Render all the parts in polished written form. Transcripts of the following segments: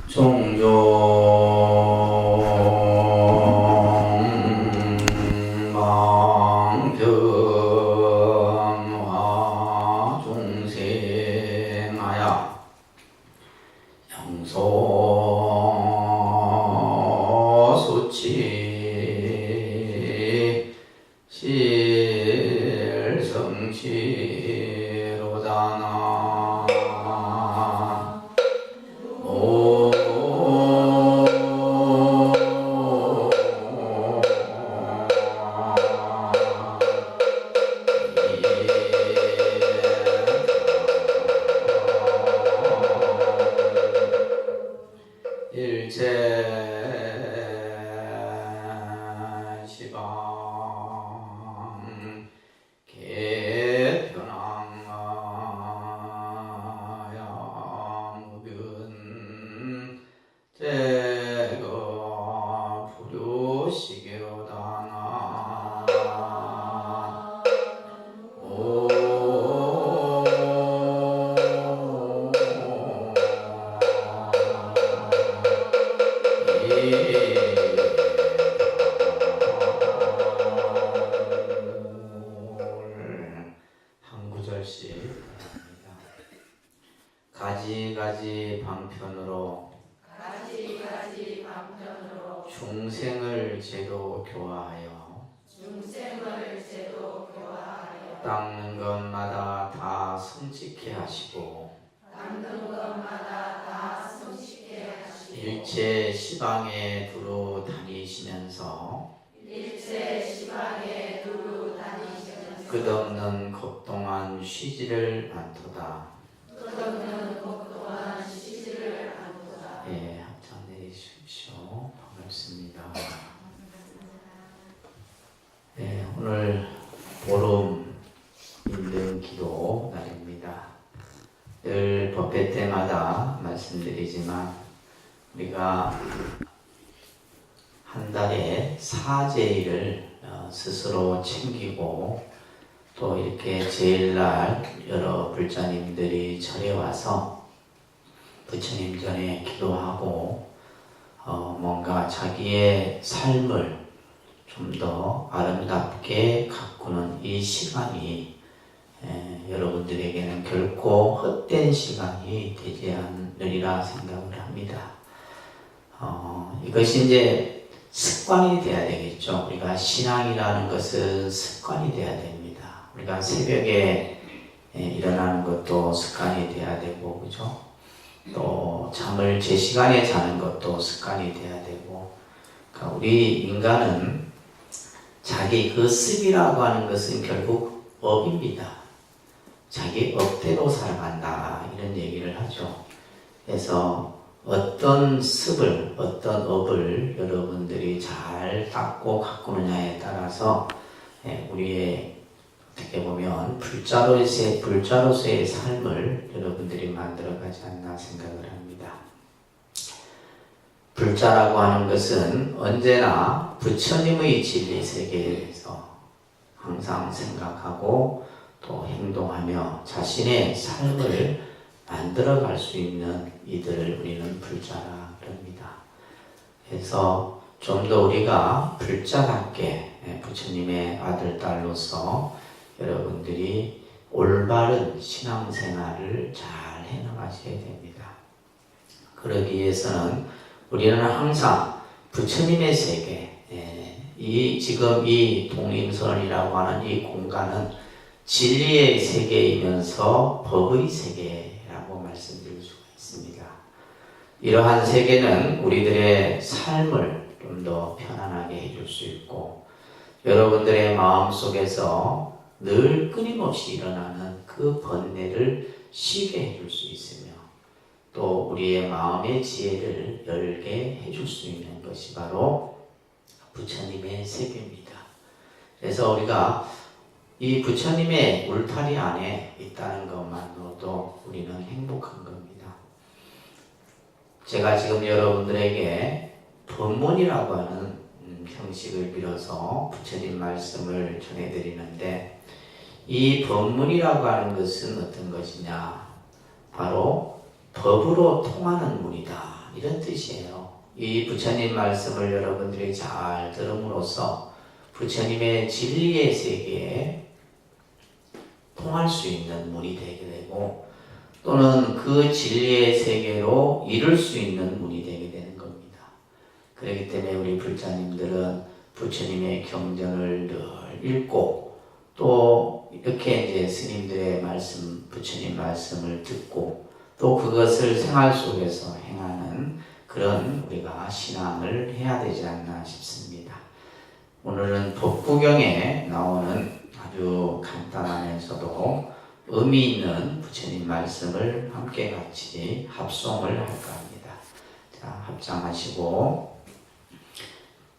종종망정화 중생하야 영소수치 실성치로다나 일체시방 개편항하야 무변 제거 불효시계로다나 한 구절씩 합니다. 가지가지 방편으로 중생을 제도 교화하여 닦는 것마다 다 성직해 하시고 일체 시방에 두루 다니시면서 끝없는 겁동안 쉬지를 않도다. 예, 합장 내리십시오. 반갑습니다. 예, 오늘 보름 인등 기도 날입니다. 늘 법회 때마다 말씀드리지만 우리가 한 달에 사제일을 스스로 챙기고 또 이렇게 제일날 여러 불자님들이 절에 와서 부처님 전에 기도하고 뭔가 자기의 삶을 좀 더 아름답게 가꾸는 이 시간이 여러분들에게는 결코 헛된 시간이 되지 않으리라 생각을 합니다. 이것이 이제 습관이 돼야 되겠죠. 우리가 신앙이라는 것은 습관이 돼야 됩니다. 우리가 새벽에 일어나는 것도 습관이 돼야 되고, 그죠? 또 잠을 제 시간에 자는 것도 습관이 돼야 되고, 그러니까 우리 인간은 자기 그 습이라고 하는 것은 결국 업입니다. 자기 업대로 살아간다 이런 얘기를 하죠. 그래서 어떤 습을, 어떤 업을 여러분들이 잘 닦고 가꾸느냐에 따라서 우리의 어떻게 보면 불자로서의 삶을 여러분들이 만들어가지 않나 생각을 합니다. 불자라고 하는 것은 언제나 부처님의 진리 세계에 대해서 항상 생각하고 또 행동하며 자신의 삶을 만들어갈 수 있는 이들을 우리는 불자라 그럽니다. 그래서 좀 더 우리가 불자답게 부처님의 아들, 딸로서 여러분들이 올바른 신앙생활을 잘 해나가셔야 됩니다. 그러기 위해서는 우리는 항상 부처님의 세계, 지금 이 동림선이라고 하는 이 공간은 진리의 세계이면서 법의 세계라고 말씀드릴 수가 있습니다. 이러한 세계는 우리들의 삶을 좀 더 편안하게 해줄 수 있고 여러분들의 마음속에서 늘 끊임없이 일어나는 그 번뇌를 쉬게 해줄 수 있으며 또 우리의 마음의 지혜를 열게 해줄 수 있는 것이 바로 부처님의 세계입니다. 그래서 우리가 이 부처님의 울타리 안에 있다는 것만으로도 우리는 행복한 겁니다. 제가 지금 여러분들에게 법문이라고 하는 형식을 빌어서 부처님 말씀을 전해드리는데 이 법문이라고 하는 것은 어떤 것이냐? 바로 법으로 통하는 문이다. 이런 뜻이에요. 이 부처님 말씀을 여러분들이 잘 들음으로써 부처님의 진리의 세계에 통할 수 있는 문이 되게 되고 또는 그 진리의 세계로 이룰 수 있는 문이 되게 되는 겁니다. 그렇기 때문에 우리 불자님들은 부처님의 경전을 늘 읽고 또 이렇게 이제 스님들의 말씀, 부처님 말씀을 듣고 또 그것을 생활 속에서 행하는 그런 우리가 신앙을 해야 되지 않나 싶습니다. 오늘은 법구경에 나오는 아주 간단하면서도 의미 있는 부처님 말씀을 함께 같이 합송을 할까 합니다. 자, 합장하시고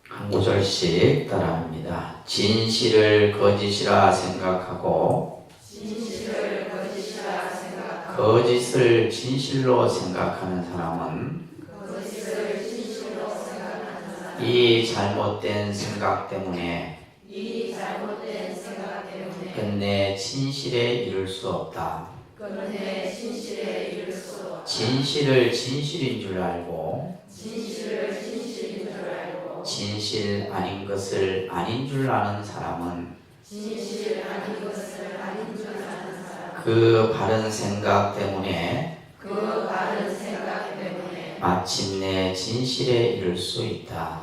한 구절씩 따라합니다. 진실을 거짓이라 생각하고 거짓을 진실로 생각하는 사람은 이 잘못된 생각 때문에 끝내 진실에 이를 수 없다. 진실을 진실인 줄 알고 진실 아닌 것을 아닌 줄 아는 사람은 그 바른 생각 때문에 마침내 진실에 이를 수 있다.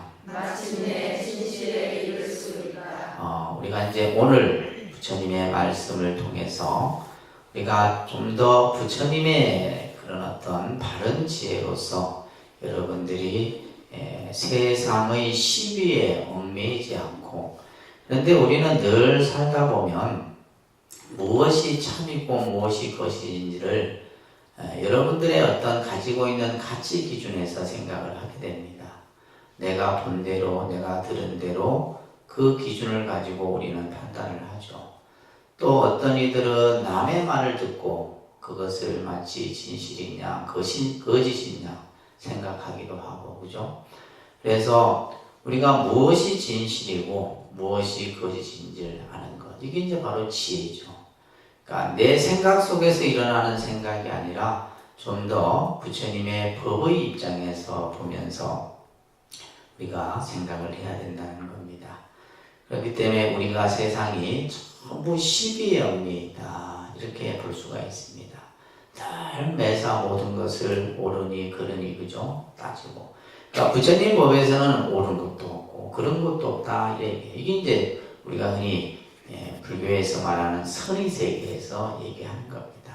우리가 이제 오늘 부처님의 말씀을 통해서 우리가 좀 더 부처님의 그런 어떤 바른 지혜로서 여러분들이 세상의 시비에 얽매이지 않고 그런데 우리는 늘 살다 보면 무엇이 참이고 무엇이 거짓인지를 여러분들의 어떤 가지고 있는 가치 기준에서 생각을 하게 됩니다. 내가 본 대로, 내가 들은 대로 그 기준을 가지고 우리는 판단을 하죠. 또 어떤 이들은 남의 말을 듣고 그것을 마치 진실이냐, 거짓이냐 생각하기도 하고, 그죠? 그래서 우리가 무엇이 진실이고 무엇이 거짓인지를 아는 것. 이게 이제 바로 지혜죠. 그러니까 내 생각 속에서 일어나는 생각이 아니라 좀 더 부처님의 법의 입장에서 보면서 우리가 생각을 해야 된다는 겁니다. 그렇기 때문에 우리가 세상이 전부 시비에 얽매이다 이렇게 볼 수가 있습니다. 늘 매사 모든 것을 옳으니 그러니 그죠? 따지고 그러니까 부처님 법에서는 옳은 것도 없고 그런 것도 없다 이게 이제 우리가 흔히 불교에서 말하는 선의 세계에서 얘기하는 겁니다.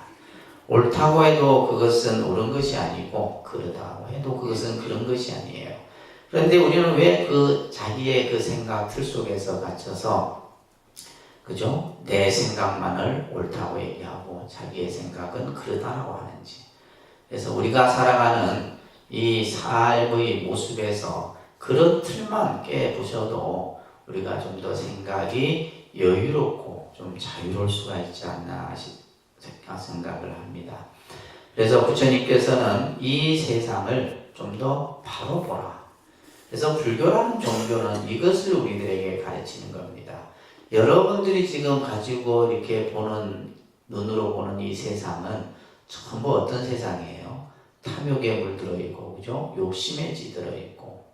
옳다고 해도 그것은 옳은 것이 아니고 그러다고 해도 그것은 그런 것이 아니에요. 그런데 우리는 왜 그 자기의 그 생각 틀 속에서 갇혀서 그죠? 내 생각만을 옳다고 얘기하고 자기의 생각은 그러다라고 하는지. 그래서 우리가 살아가는 이 삶의 모습에서 그런 틀만 깨부셔도 우리가 좀 더 생각이 여유롭고 좀 자유로울 수가 있지 않나 생각을 합니다. 그래서 부처님께서는 이 세상을 좀 더 바로 보라. 그래서 불교라는 종교는 이것을 우리들에게 가르치는 겁니다. 여러분들이 지금 가지고 이렇게 보는, 눈으로 보는 이 세상은 전부 어떤 세상이에요? 탐욕에 물들어 있고, 그죠? 욕심에 찌들어 있고,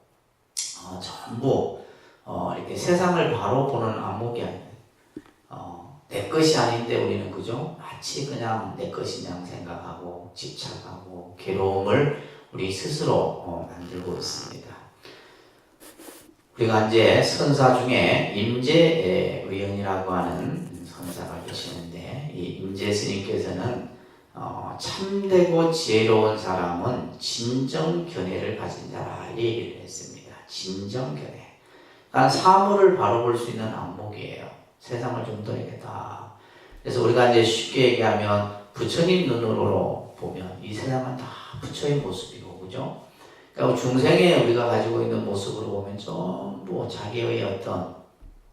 전부, 이렇게 세상을 바로 보는 안목이 아니에요. 내 것이 아닌데 우리는, 그죠? 마치 그냥 내 것이냐 생각하고, 집착하고, 괴로움을 우리 스스로 만들고 있습니다. 우리가 이제 선사 중에 임재의원이라고 하는 선사가 계시는데 이 임재 스님께서는 참되고 지혜로운 사람은 진정견해를 가진 자라 얘기를 했습니다. 진정견해. 그러니까 사물을 바로 볼 수 있는 안목이에요. 세상을 좀 더 이렇게 다. 그래서 우리가 이제 쉽게 얘기하면 부처님 눈으로 보면 이 세상은 다 부처의 모습이고, 그죠? 그러니까 중생에 우리가 가지고 있는 모습으로 보면 전부 자기의 어떤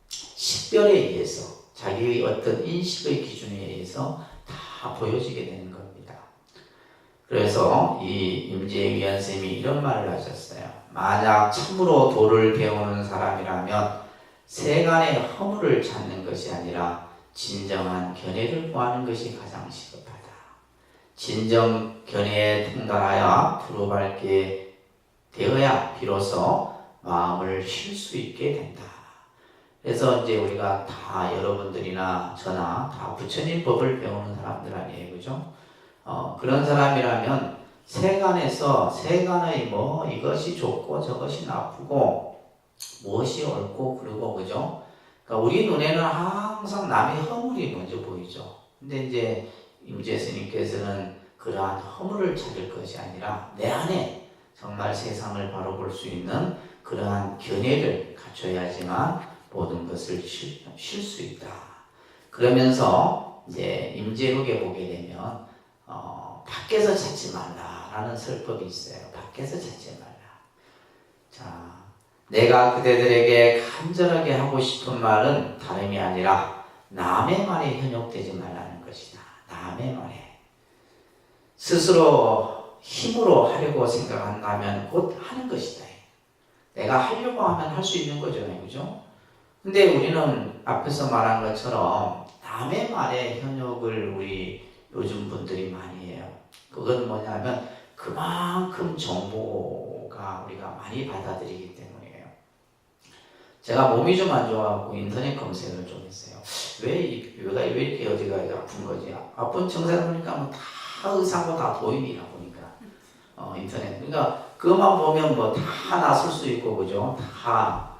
식별에 의해서 자기의 어떤 인식의 기준에 의해서 다 보여지게 되는 겁니다. 그래서 이 임재위원 스님이 이런 말을 하셨어요. 만약 참으로 도를 배우는 사람이라면 세간의 허물을 찾는 것이 아니라 진정한 견해를 구하는 것이 가장 시급하다. 진정 견해에 통달하여 두루밟게 되어야 비로소 마음을 쉴 수 있게 된다. 그래서 이제 우리가 다 여러분들이나 저나 다 부처님 법을 배우는 사람들 아니에요, 그죠? 그런 사람이라면 세간에서 세간의 뭐 이것이 좋고 저것이 나쁘고 무엇이 옳고 그르고, 그죠? 그러니까 우리 눈에는 항상 남의 허물이 먼저 보이죠. 근데 이제 임재 스님께서는 그러한 허물을 찾을 것이 아니라 내 안에 정말 세상을 바로 볼 수 있는 그러한 견해를 갖춰야지만 모든 것을 쉴 수 있다. 그러면서 이제 임재국에 보게 되면 밖에서 찾지 말라라는 설법이 있어요. 밖에서 찾지 말라. 자, 내가 그대들에게 간절하게 하고 싶은 말은 다름이 아니라 남의 말에 현혹되지 말라는 것이다. 남의 말에. 스스로 힘으로 하려고 생각한다면 곧 하는 것이다. 내가 하려고 하면 할 수 있는 거잖아요, 그죠? 근데 우리는 앞에서 말한 것처럼 남의 말에 현혹을 우리 요즘 분들이 많이 해요. 그건 뭐냐면 그만큼 정보가 우리가 많이 받아들이기 때문이에요. 제가 몸이 좀 안 좋아하고 인터넷 검색을 좀 했어요. 왜 이렇게 어디가 아픈 거지? 아픈 증상을 보니까 뭐 다 의사고 다 도인이라 보니까 인터넷. 그러니까 그것만 보면 뭐 다 나설 수 있고, 그죠? 다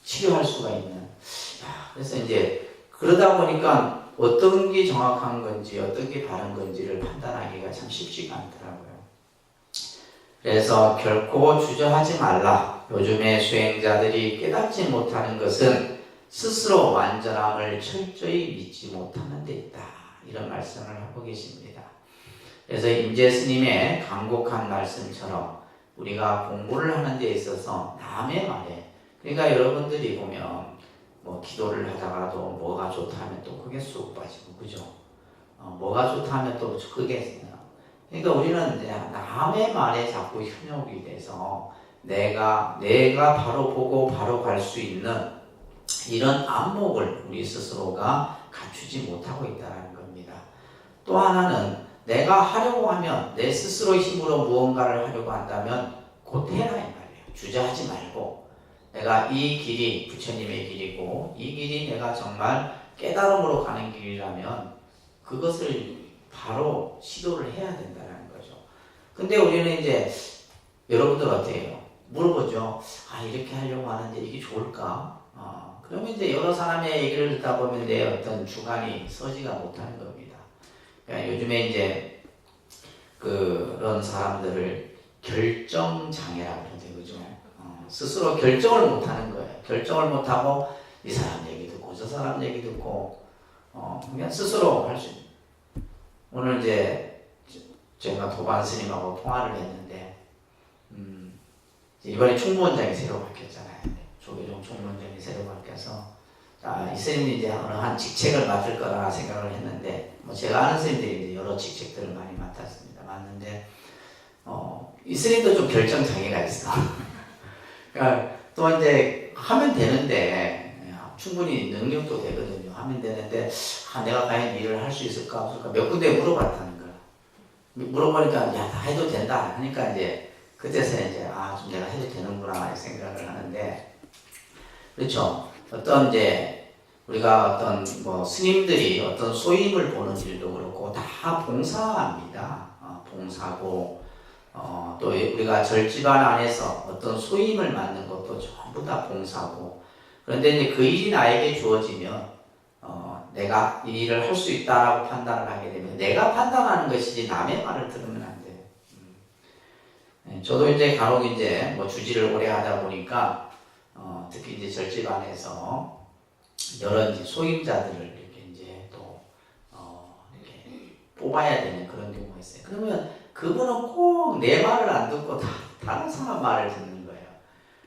치료할 수가 있는. 그래서 이제 그러다 보니까 어떤 게 정확한 건지 어떤 게 바른 건지를 판단하기가 참 쉽지가 않더라고요. 그래서 결코 주저하지 말라. 요즘의 수행자들이 깨닫지 못하는 것은 스스로 완전함을 철저히 믿지 못하는 데 있다. 이런 말씀을 하고 계십니다. 그래서 임재 스님의 간곡한 말씀처럼 우리가 공부를 하는 데 있어서 남의 말에, 그러니까 여러분들이 보면 뭐 기도를 하다가도 뭐가 좋다면 또 그게 쑥 빠지고, 그죠? 뭐가 좋다면 또 그게, 그러니까 우리는 이제 남의 말에 자꾸 현혹이 돼서 내가 바로 보고 바로 갈 수 있는 이런 안목을 우리 스스로가 갖추지 못하고 있다는 겁니다. 또 하나는 내가 하려고 하면 내 스스로 힘으로 무언가를 하려고 한다면 곧 해라 이 말이에요. 주저하지 말고 내가 이 길이 부처님의 길이고 이 길이 내가 정말 깨달음으로 가는 길이라면 그것을 바로 시도를 해야 된다는 거죠. 근데 우리는 이제 여러분들 어때요? 물어보죠. 이렇게 하려고 하는데 이게 좋을까? 그러면 이제 여러 사람의 얘기를 듣다 보면 내 어떤 주관이 서지가 못하는 겁니다. 그러니까 요즘에 이제 그런 사람들을 결정장애라고 그러죠, 그죠? 스스로 결정을 못하는 거예요. 결정을 못하고 이 사람 얘기 듣고 저 사람 얘기 듣고 그냥 스스로 할 수 있는. 오늘 이제 제가 도반 스님하고 통화를 했는데 이번에 총무원장이 새로 바뀌었잖아요. 조계종 총무원장이 새로 바뀌어서 이 스님이 이제 어느 한 직책을 맡을 거라 생각을 했는데 뭐 제가 아는 스님들이 이제 여러 직책들을 많이 맡았는데 이 스님도 좀 결정 장애가 있어. 그러니까 또 이제 하면 되는데 충분히 능력도 되거든요. 하면 되는데 내가 과연 일을 할 수 있을까 없을까 몇 군데 물어봤다는 거야. 물어보니까 다 해도 된다 하니까 이제 그때서 이제 좀 내가 해도 되는구나 생각을 하는데, 그렇죠. 어떤 이제 우리가 어떤 뭐 스님들이 어떤 소임을 보는 일도 그렇고 다 봉사입니다. 봉사고 또 우리가 절집안 안에서 어떤 소임을 맡는 것도 전부 다 봉사고, 그런데 이제 그 일이 나에게 주어지면 내가 이 일을 할 수 있다라고 판단을 하게 되면 내가 판단하는 것이지 남의 말을 들으면 안 돼요. 저도 이제 간혹 이제 뭐 주지를 오래 하다 보니까 특히 이제 절집안에서 여러 이제 소임자들을 이렇게 이제 또 이렇게 뽑아야 되는 그런 경우가 있어요. 그러면 그분은 꼭 내 말을 안 듣고 다른 사람 말을 듣는 거예요.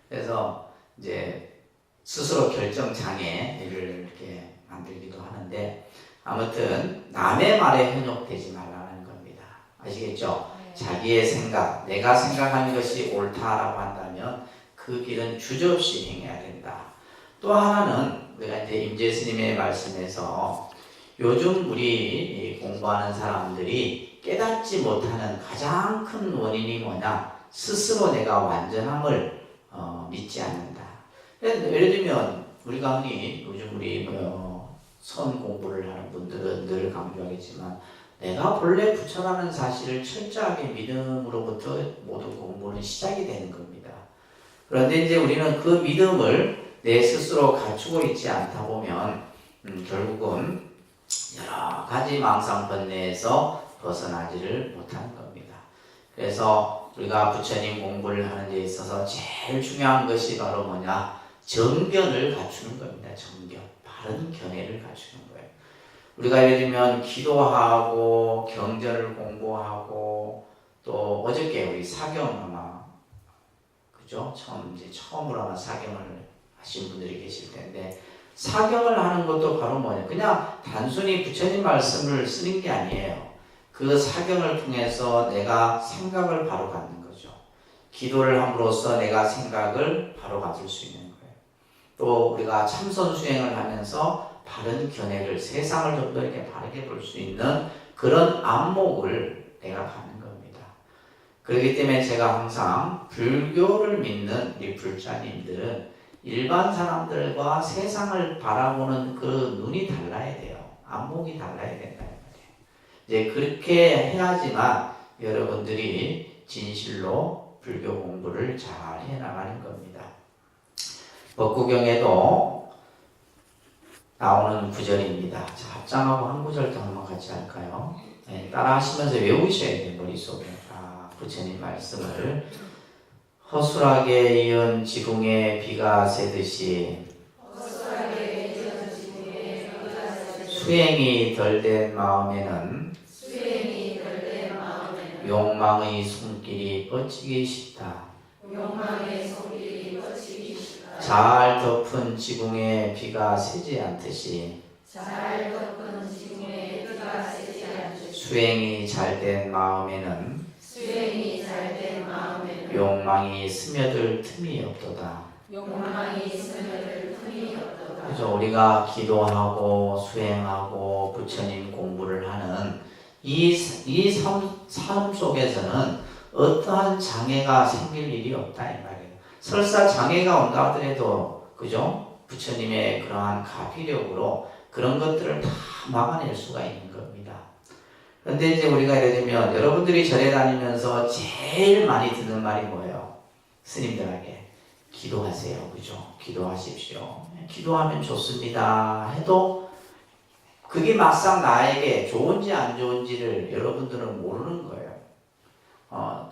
그래서 이제 스스로 결정 장애를 이렇게 만들기도 하는데, 아무튼 남의 말에 현혹되지 말라는 겁니다. 아시겠죠? 자기의 생각, 내가 생각하는 것이 옳다라고 한다면 그 길은 주저없이 행해야 된다. 또 하나는 우리가 이제 임재 스님의 말씀에서 요즘 우리 공부하는 사람들이 깨닫지 못하는 가장 큰 원인이 뭐냐? 스스로 내가 완전함을 믿지 않는다. 예를 들면 우리가 흔히 요즘 우리 선 공부를 하는 분들은 늘 강조하겠지만 내가 본래 부처라는 사실을 철저하게 믿음으로부터 모든 공부는 시작이 되는 겁니다. 그런데 이제 우리는 그 믿음을 내 스스로 갖추고 있지 않다 보면 결국은 여러 가지 망상 번뇌에서 벗어나지를 못하는 겁니다. 그래서 우리가 부처님 공부를 하는 데 있어서 제일 중요한 것이 바로 뭐냐? 정견을 갖추는 겁니다. 정견. 바른 견해를 갖추는 거예요. 우리가 예를 들면 기도하고 경전을 공부하고 또 어저께 우리 사경 아마 그죠? 처음으로 아마 사경을 하신 분들이 계실 텐데 사경을 하는 것도 바로 뭐냐? 그냥 단순히 부처님 말씀을 쓰는 게 아니에요. 그 사경을 통해서 내가 생각을 바로 갖는 거죠. 기도를 함으로써 내가 생각을 바로 가질 수 있는 거예요. 또 우리가 참선 수행을 하면서 바른 견해를 세상을 좀 더 이렇게 바르게 볼 수 있는 그런 안목을 내가 갖는 겁니다. 그렇기 때문에 제가 항상 불교를 믿는 우리 불자님들은 일반 사람들과 세상을 바라보는 그 눈이 달라야 돼요. 안목이 달라야 된다는 거예요. 이제 그렇게 해야지만 여러분들이 진실로 불교 공부를 잘 해나가는 겁니다. 법구경에도 나오는 구절입니다. 자, 합장하고 한 구절 더 한번 같이 할까요? 네, 따라 하시면서 외우셔야 돼요. 머릿속에. 부처님 말씀을. 허술하게 이은 지붕에 비가 새듯이 수행이 덜 된 마음에는 욕망의 손길이 뻗치기 쉽다. 잘 덮은 지붕에 비가 새지 않듯이 수행이 잘 된 마음에는 욕망이 스며들 틈이 없도다. 그래서 우리가 기도하고 수행하고 부처님 공부를 하는 이 삶 속에서는 어떠한 장애가 생길 일이 없다 이 말이에요. 설사 장애가 온다 하더라도 그죠? 부처님의 그러한 가피력으로 그런 것들을 다 막아낼 수가 있는 겁니다. 그런데 이제 우리가 예를 들면 여러분들이 절에 다니면서 제일 많이 듣는 말이 뭐예요? 스님들에게 기도하세요. 그죠? 기도하십시오. 기도하면 좋습니다. 해도 그게 막상 나에게 좋은지 안 좋은지를 여러분들은 모르는 거예요.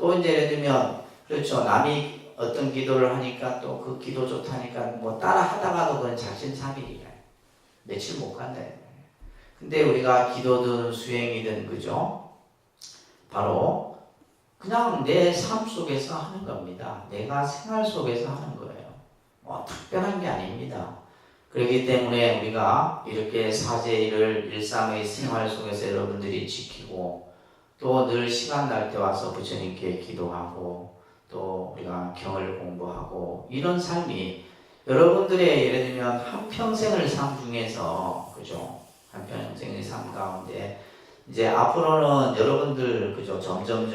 또 이제 예를 들면 그렇죠. 남이 어떤 기도를 하니까 또 그 기도 좋다니까 뭐 따라 하다가도 그건 작심삼일이래. 며칠 못 간다. 근데 우리가 기도든 수행이든 그죠? 바로 그냥 내 삶 속에서 하는 겁니다. 내가 생활 속에서 하는 거예요. 뭐 특별한 게 아닙니다. 그렇기 때문에 우리가 이렇게 사제일을 일상의 생활 속에서 여러분들이 지키고 또 늘 시간 날 때 와서 부처님께 기도하고 또 우리가 경을 공부하고 이런 삶이 여러분들의 예를 들면 한평생을 삶 중에서 그죠? 한평생의 삶 가운데 이제 앞으로는 여러분들 그죠? 점점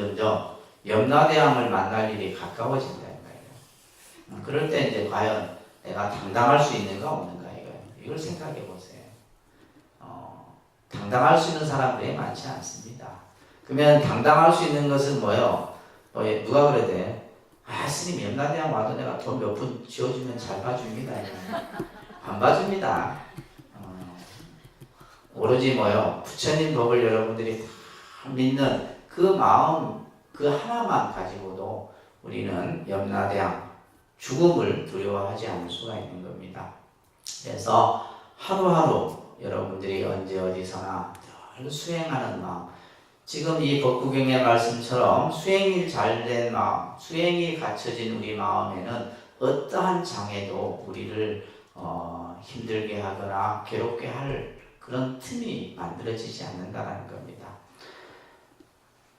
염라대왕을 만날 일이 가까워진다 이거예요. 그럴 때 이제 과연 내가 당당할 수 있는가 없는가 이거예요. 이걸 생각해 보세요. 당당할 수 있는 사람들이 많지 않습니다. 그러면 당당할 수 있는 것은 뭐예요? 누가 그러대? 스님 염라대왕 와도 내가 돈 몇 푼 지어주면 잘 봐줍니다. 안 봐줍니다. 오로지 뭐예요? 부처님 법을 여러분들이 다 믿는 그 마음 그 하나만 가지고도 우리는 염라대왕 죽음을 두려워하지 않을 수가 있는 겁니다. 그래서 하루하루 여러분들이 언제 어디서나 늘 수행하는 마음, 지금 이 법구경의 말씀처럼 수행이 잘된 마음, 수행이 갖춰진 우리 마음에는 어떠한 장애도 우리를 힘들게 하거나 괴롭게 할 그런 틈이 만들어지지 않는다는 겁니다.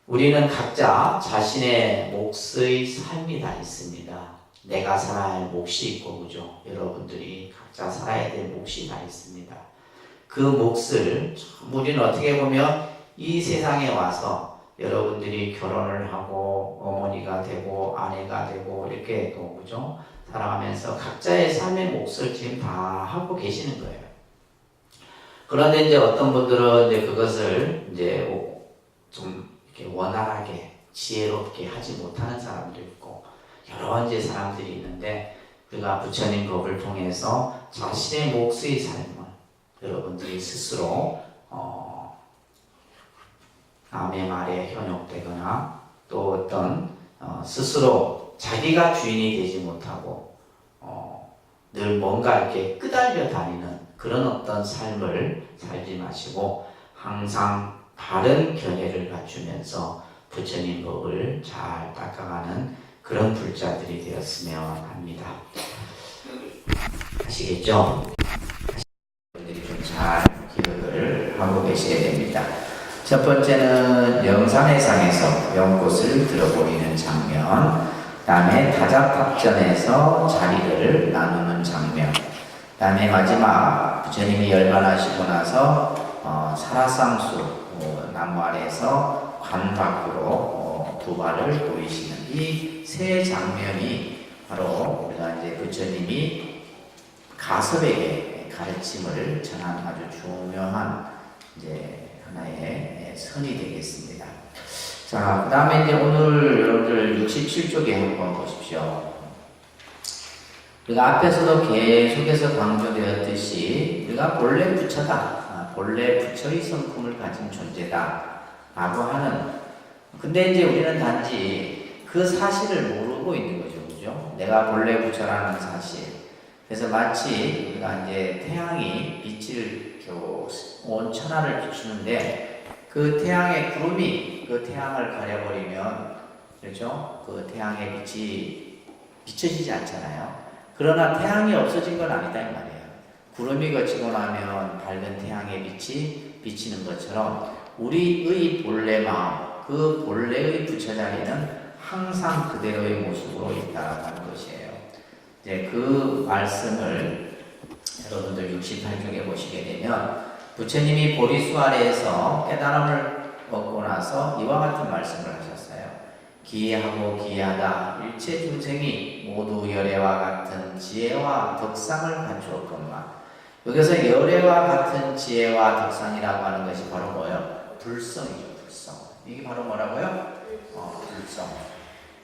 우리는 각자 자신의 몫의 삶이 다 있습니다. 내가 살아야 할 몫이 있고 그죠? 여러분들이 각자 살아야 될 몫이 다 있습니다. 그 몫을 우리는 어떻게 보면 이 세상에 와서 여러분들이 결혼을 하고 어머니가 되고 아내가 되고 이렇게 또 그죠? 살아가면서 각자의 삶의 몫을 지금 다 하고 계시는 거예요. 그런데 이제 어떤 분들은 이제 그것을 이제 좀 이렇게 원활하게 지혜롭게 하지 못하는 사람도 있고 여러 이제 사람들이 있는데 우리가 부처님 법을 통해서 자신의 몫의 삶을 여러분들이 스스로 남의 말에 현혹되거나 또 어떤 스스로 자기가 주인이 되지 못하고 늘 뭔가 이렇게 끄달려 다니는 그런 어떤 삶을 살지 마시고 항상 바른 견해를 갖추면서 부처님 법을 잘 닦아가는 그런 불자들이 되었으면 합니다. 아시겠죠? 여러분들이 좀 잘 기억을 하고 계셔야 됩니다. 첫 번째는 영상회상에서 연꽃을 들어보이는 장면, 그 다음에 다자탑전에서 자리를 나누는 장면, 그 다음에 마지막 부처님이 열반하시고 나서 사라상수 나무 아래에서 관 밖으로 두 발을 보이시는 이 세 장면이 바로 우리가 이제 부처님이 가섭에게 가르침을 전한 아주 중요한 이제 하나의 선이 되겠습니다. 자, 그 다음에 이제 오늘 여러분들 67쪽에 한번 보십시오. 우리가 앞에서도 계속해서 강조되었듯이 우리가 본래 부처다, 본래 부처의 성품을 가진 존재다 라고 하는, 근데 이제 우리는 단지 그 사실을 모르고 있는 거죠. 그죠? 내가 본래 부처라는 사실. 그래서 마치 우리가 이제 태양이 빛을 온 천하를 비추는데 그 태양의 구름이 그 태양을 가려버리면 그렇죠? 그 태양의 빛이 비춰지지 않잖아요. 그러나 태양이 없어진 건 아니다 이 말이에요. 구름이 거치고 나면 밝은 태양의 빛이 비치는 것처럼 우리의 본래 마음, 그 본래의 부처 자리는 항상 그대로의 모습으로 있다는 것이에요. 이제 그 말씀을 여러분들 68쪽에 보시게 되면 부처님이 보리수 아래에서 깨달음을 얻고 나서 이와 같은 말씀을 하셨어요. 기이하고 기이하다. 일체 중생이 모두 열애와 같은 지혜와 덕상을 갖추었건만. 여기서 열애와 같은 지혜와 덕상이라고 하는 것이 바로 뭐예요? 불성이죠. 불성. 이게 바로 뭐라고요? 불성.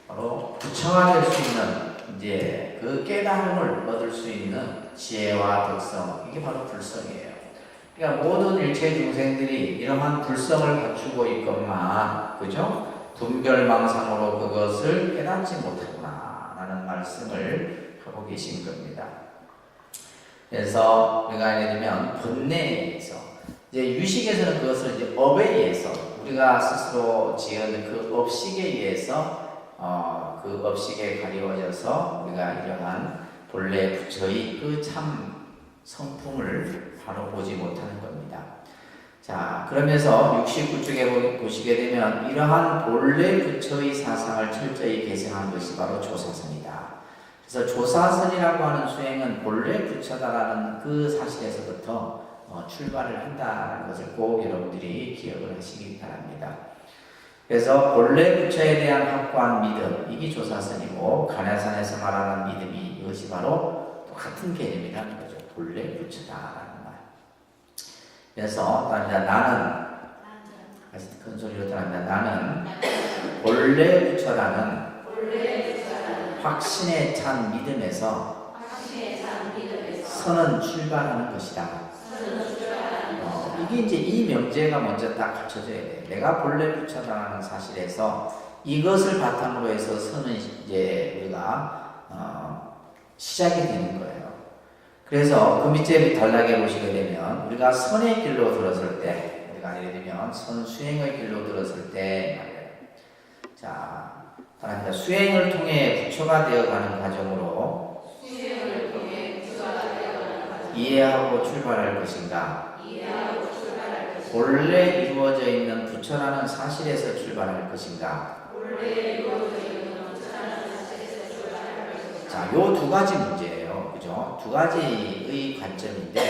바로 부처가 될 수 있는 이제 그 깨달음을 얻을 수 있는 지혜와 덕성, 이게 바로 불성이에요. 그러니까 모든 일체 중생들이 이러한 불성을 갖추고 있건만, 그죠? 분별망상으로 그것을 깨닫지 못하구나 라는 말씀을 하고 계신 겁니다. 그래서 우리가 예를 들면 본내에 의해서, 이제 유식에서는 그것을 이제 업에 의해서, 우리가 스스로 지은 그 업식에 의해서 그 업식에 가리워져서 우리가 이러한 본래 부처의 그 참 성품을 바로 보지 못하는 겁니다. 자, 그러면서 69쪽에 보시게 되면 이러한 본래 부처의 사상을 철저히 계승한 것이 바로 조사선이다. 그래서 조사선이라고 하는 수행은 본래 부처다라는 그 사실에서부터 출발을 한다는 것을 꼭 여러분들이 기억을 하시기 바랍니다. 그래서 본래 부처에 대한 확고한 믿음, 이게 조사선이고 간야산에서 말하는 믿음이 이것이 바로 똑같은 개념이라는 거죠. 본래 부처다라는 말. 그래서 나는 큰 소리로 따라한다. 나는 본래 부처라는 확신에 찬 믿음에서 선은 출발하는 것이다. 이게 이제 이 명제가 먼저 딱 갖춰져야 돼요. 내가 본래 부처라는 사실에서 이것을 바탕으로 해서 선은 이제 우리가 시작이 되는 거예요. 그래서 그 밑에 단락에 보시게 되면 우리가 선의 길로 들었을 때, 우리가 예를 들면 선 수행의 길로 들었을 때, 자, 따라합니다. 수행을 통해 부처가 되어가는 과정으로 이해하고 출발할 것인가? 본래 이루어져 있는 부처라는 사실에서 출발할 것인가? 자, 요 두 가지 문제예요. 그죠? 두 가지의 관점인데,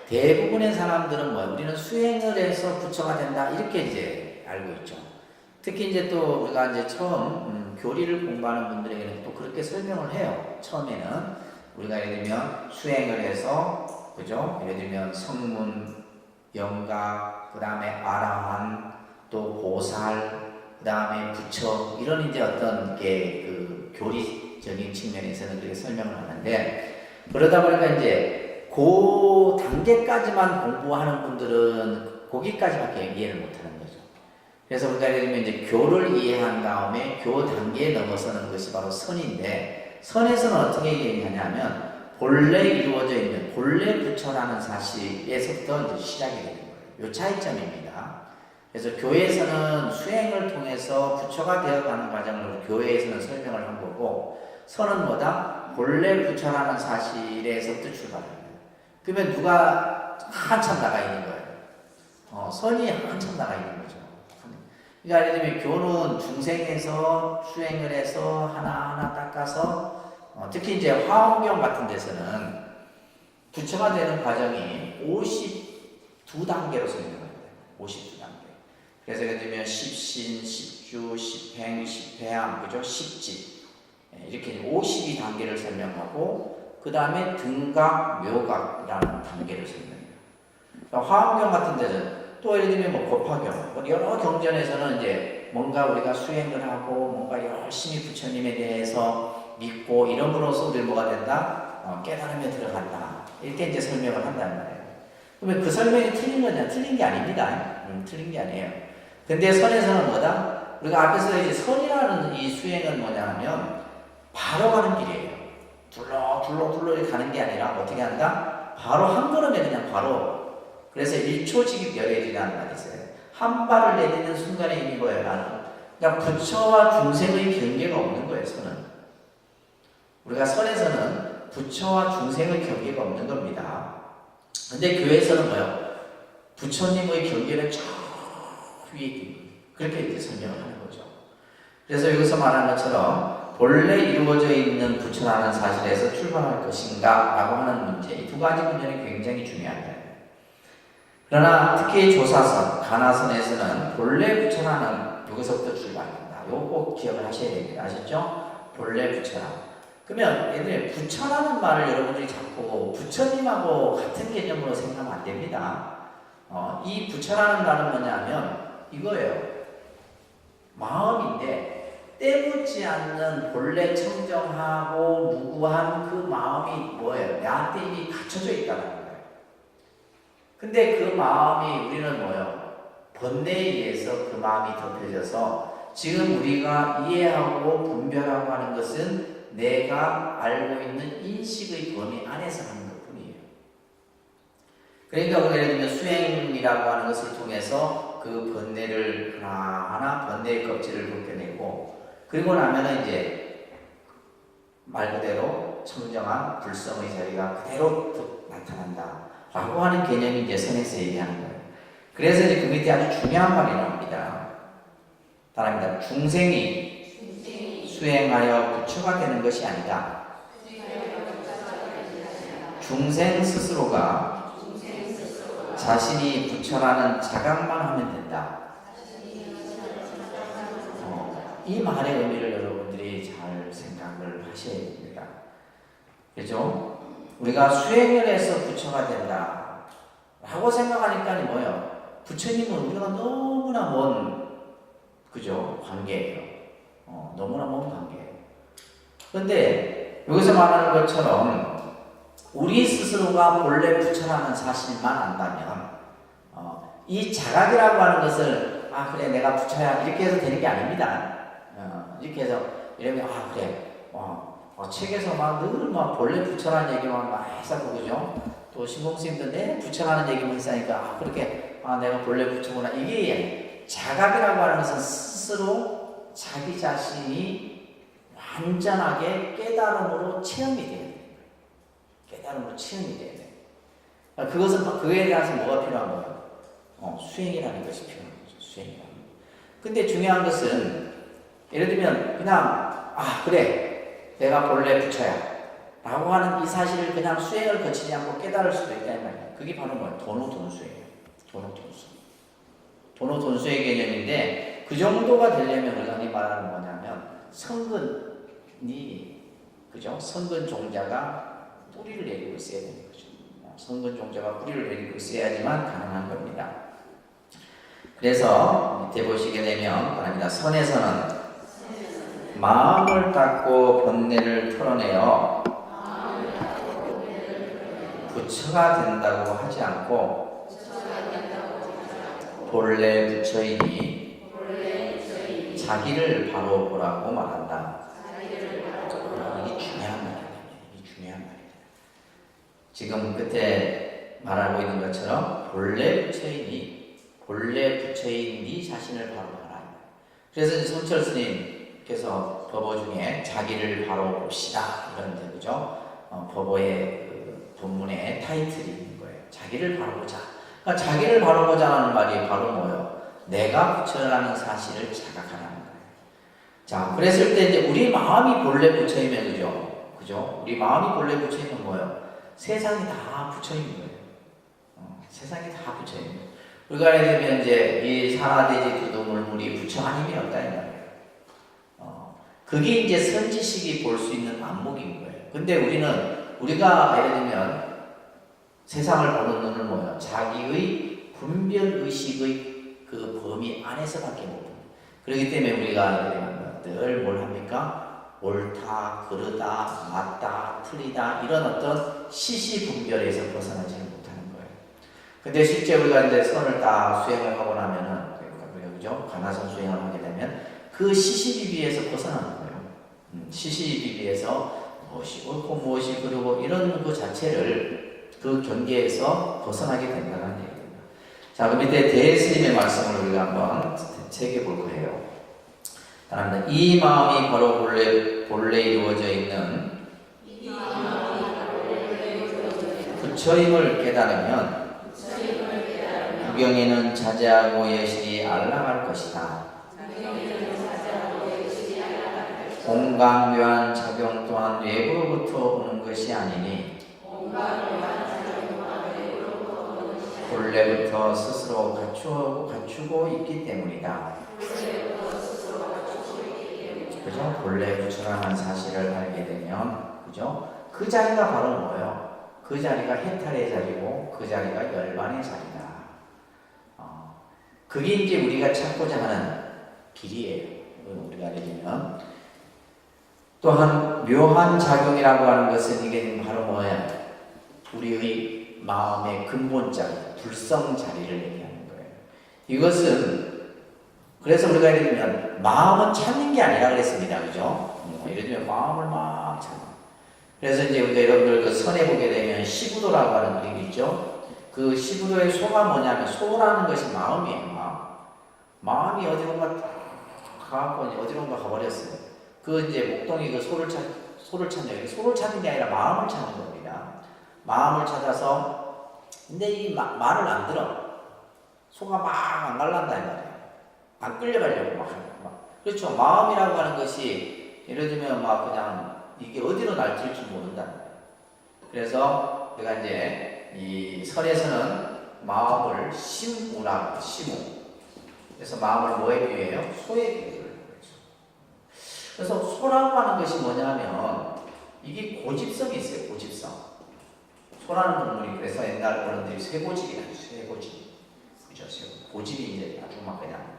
대부분의 사람들은 우리는 수행을 해서 부처가 된다 이렇게 이제 알고 있죠. 특히 이제 또 우리가 이제 처음 교리를 공부하는 분들에게는 또 그렇게 설명을 해요. 처음에는 우리가 예를 들면 수행을 해서 그죠? 예를 들면 성문, 영각, 그 다음에 아라한, 또 보살, 그 다음에 부처 이런 이제 어떤 게 그 교리적인 측면에서는 그렇게 설명을 하는데 그러다 보니까 이제 그 단계까지만 공부하는 분들은 거기까지밖에 이해를 못하는 거죠. 그래서 우리가 예를 들면 이제 교를 이해한 다음에 교 단계에 넘어서는 것이 바로 선인데 선에서는 어떻게 얘기하냐면 본래 이루어져 있는 본래 부처라는 사실에서부터 이제 시작이 되는 거예요. 이 차이점입니다. 그래서 교회에서는 수행을 통해서 부처가 되어가는 과정을 교회에서는 설명을 한 거고 선은 뭐다? 본래 부처라는 사실에서부터 출발합니다. 그러면 누가 한참 나가 있는 거예요? 선이 한참 나가 있는 거죠. 그러니까 예를 들면 교는 중생에서 수행을 해서 하나하나 닦아서 특히 이제 화엄경 같은 데서는 부처가 되는 과정이 52단계로 설명합니다. 52단계. 그래서 예를 들면 십신, 십주, 십행, 십회암, 그죠? 십지 이렇게 52단계를 설명하고 그 다음에 등각, 묘각이라는 단계를 설명해요. 그러니까 화엄경 같은 데는 또 예를 들면 법화경, 여러 경전에서는 이제 뭔가 우리가 수행을 하고 뭔가 열심히 부처님에 대해서 믿고 이름으로써 우리 뭐가 된다? 깨달음에 들어간다. 이렇게 이제 설명을 한단 말이에요. 그러면 그 설명이 틀린 거냐? 틀린 게 아닙니다. 틀린 게 아니에요. 근데 선에서는 뭐다? 우리가 앞에서 이제 선이라는 이 수행은 뭐냐 하면 바로 가는 길이에요. 둘러 가는 게 아니라 어떻게 한다? 바로 한 걸음에 그냥 바로. 그래서 1초직입 열애지라는 말이 있어요. 한 발을 내딛는 순간에 이미 뭐예요? 그러니까 부처와 중생의 경계가 없는 거예요, 선은. 우리가 선에서는 부처와 중생의 경계가 없는 겁니다. 근데 교회에서는 뭐예요? 부처님의 경계를 저 위에 그렇게 이제 설명을 하는 거죠. 그래서 여기서 말하는 것처럼 본래 이루어져 있는 부처라는 사실에서 출발할 것인가 라고 하는 문제, 이 두 가지 문제는 굉장히 중요합니다. 그러나 특히 조사선, 가나선에서는 본래 부처라는 여기서부터 출발합니다. 이거 꼭 기억을 하셔야 됩니다. 아셨죠? 본래 부처라. 그러면 예전에 부처라는 말을 여러분들이 자꾸 부처님하고 같은 개념으로 생각하면 안 됩니다. 이 부처라는 말은 뭐냐면 이거예요. 마음인데 때묻지 않는 본래 청정하고 무구한 그 마음이 뭐예요? 나한테 이미 갖춰져 있다는 거예요. 근데 그 마음이 우리는 뭐예요? 번뇌에 의해서 그 마음이 덮여져서 지금 우리가 이해하고 분별하고 하는 것은 내가 알고 있는 인식의 범위 안에서 하는 것뿐이에요. 그러니까 우리가 예를 들면 수행이라고 하는 것을 통해서 그 번뇌를 하나하나 번뇌의 껍질을 벗겨내고 그리고 나면은 이제 말 그대로 청정한 불성의 자리가 그대로 나타난다 라고 하는 개념이 이제 선에서 얘기하는 거예요. 그래서 이제 그 밑에 아주 중요한 말이 나옵니다. 따라합니다. 중생이 수행하여 부처가 되는 것이 아니다. 중생 스스로가 자신이 부처라는 자각만 하면 된다. 이 말의 의미를 여러분들이 잘 생각을 하셔야 됩니다. 그렇죠? 우리가 수행을 해서 부처가 된다 라고 생각하니까 뭐예요? 부처님은 우리가 너무나 먼 그죠? 관계예요. 너무나 먼 관계예요. 그런데 여기서 말하는 것처럼 우리 스스로가 본래 부처라는 사실만 안다면 이 자각이라고 하는 것을 그래 내가 부처야 이렇게 해서 되는 게 아닙니다. 이렇게 해서 이러면 그래 책에서 늘 본래 부처라는 얘기만 많이 했었고 그죠? 또 신봉스님도 내 부처라는 얘기만 했으니까 그렇게 내가 본래 부처구나 이게 자각이라고 하는 것은 스스로 자기 자신이 완전하게 깨달음으로 체험이 돼야 돼요. 깨달음으로 체험이 돼야 돼요. 그것은 그에 대해서 뭐가 필요한 거예요? 수행이라는 것이 필요한 거죠. 수행이라는 거. 근데 중요한 것은 예를 들면 그냥 그래 내가 본래 부처야 라고 하는 이 사실을 그냥 수행을 거치지 않고 깨달을 수도 있다 이 말이에요. 그게 바로 뭐예요? 도노돈수예요. 도노돈수. 도노돈수의 개념인데 그 정도가 되려면 의관이 말하는 뭐냐면 성근이 그죠? 성근 종자가 뿌리를 내리고 있어야 되는 거죠. 성근 종자가 뿌리를 내리고 있어야지만 가능한 겁니다. 그래서 밑에 보시게 되면 바랍니다. 선에서는 마음을 닦고 번뇌를 털어내어 부처가 된다고 하지 않고 본래 부처이니 자기를 바로 보라고 말한다. 이게 중요한 말이에요. 이게 중요한 말이에요. 지금 끝에 말하고 있는 것처럼 본래 부처이니 본래 부처인 네 자신을 바로 봐라. 그래서 성철 스님께서 법어 중에 자기를 바로 봅시다 이런 데 그죠? 법어의 본문의 타이틀이 있는 거예요. 자기를 바로 보자. 그러니까 자기를 바로 보자는 말이 바로 뭐예요? 내가 부처라는 사실을 자각하라는 거예요. 자, 그랬을 때 이제 우리 마음이 본래 부처이면 그죠? 우리 마음이 본래 부처이면 뭐예요? 세상이 다 부처인 거예요. 세상이 다 부처인 거예요. 우리가 예를 들면 이제 이 산하대지 두두물물이 부처 아니면 없다 이 말이에요. 그게 이제 선지식이 볼 수 있는 안목인 거예요. 근데 우리가 예를 들면 세상을 보는 눈은 뭐예요? 자기의 분별의식의 그 범위 안에서밖에 못 봅니다. 그렇기 때문에 우리가 예를 들면 늘 뭘 합니까? 옳다, 그르다, 맞다, 틀리다 이런 어떤 시시분별에서 벗어나지 못하는 거예요. 근데 실제 우리가 이제 선을 딱 수행을 하고 나면은 그죠? 가나선 수행을 하게 되면 그 시시비비에서 벗어나는 거예요. 시시비비에서 무엇이 옳고 무엇이 그르고 이런 그 자체를 그 경계에서 벗어나게 된다는 얘기입니다. 자, 그 밑에 대스님의 말씀을 우리가 한번 새겨볼 거예요. 이 마음이 바로 본래 이루어져 있는 부처임을 깨달으면 구경에는 자제하고 여실히 알라갈 것이다. 공간묘한 작용 또한 외부로부터 오는 것이 아니니 본래부터 스스로 갖추고 있기 때문이다. 그죠? 본래 부처라는 사실을 알게 되면 그죠? 그 자리가 바로 뭐예요? 그 자리가 해탈의 자리고 그 자리가 열반의 자리다. 그게 이제 우리가 찾고자 하는 길이에요. 우리가 예를 들면 또한 묘한 작용이라고 하는 것은 이게 바로 뭐예요? 우리의 마음의 근본 자리, 불성 자리를 얘기하는 거예요. 이것은 그래서 우리가 예를 들면 마음은 찾는 게 아니라 그랬습니다. 그죠? 예를 들면 마음을 막 찾는. 그래서 이제 우리가 여러분들 그 선에 보게 되면 시부도라고 하는 그림이 있죠? 그 시부도의 소가 뭐냐면 소라는 것이 마음이에요. 마음이 어디론가 가고 어디론가 가버렸어요. 그 이제 목동이 그 소를 찾는 소를 찾는 게 아니라 마음을 찾는 겁니다. 마음을 찾아서 근데 이 말을 안 들어. 소가 막 안 갈란다 이 말이에요. 안 끌려가려고 막. 그렇죠. 마음이라고 하는 것이 예를 들면 막 그냥 이게 어디로 날뛸지 모른다는 거예요. 그래서 우리가 이제 이 설에서는 마음을 심우라고 심우. 그래서 마음을 뭐에 비유해요? 소에 비유해요. 그래서 소라고 하는 것이 뭐냐면 이게 고집성이 있어요. 고집성. 소라는 동물이 그래서 옛날 어른들이 쇠고집이라는 쇠고집. 그죠? 고집이 이제 아주 막 그냥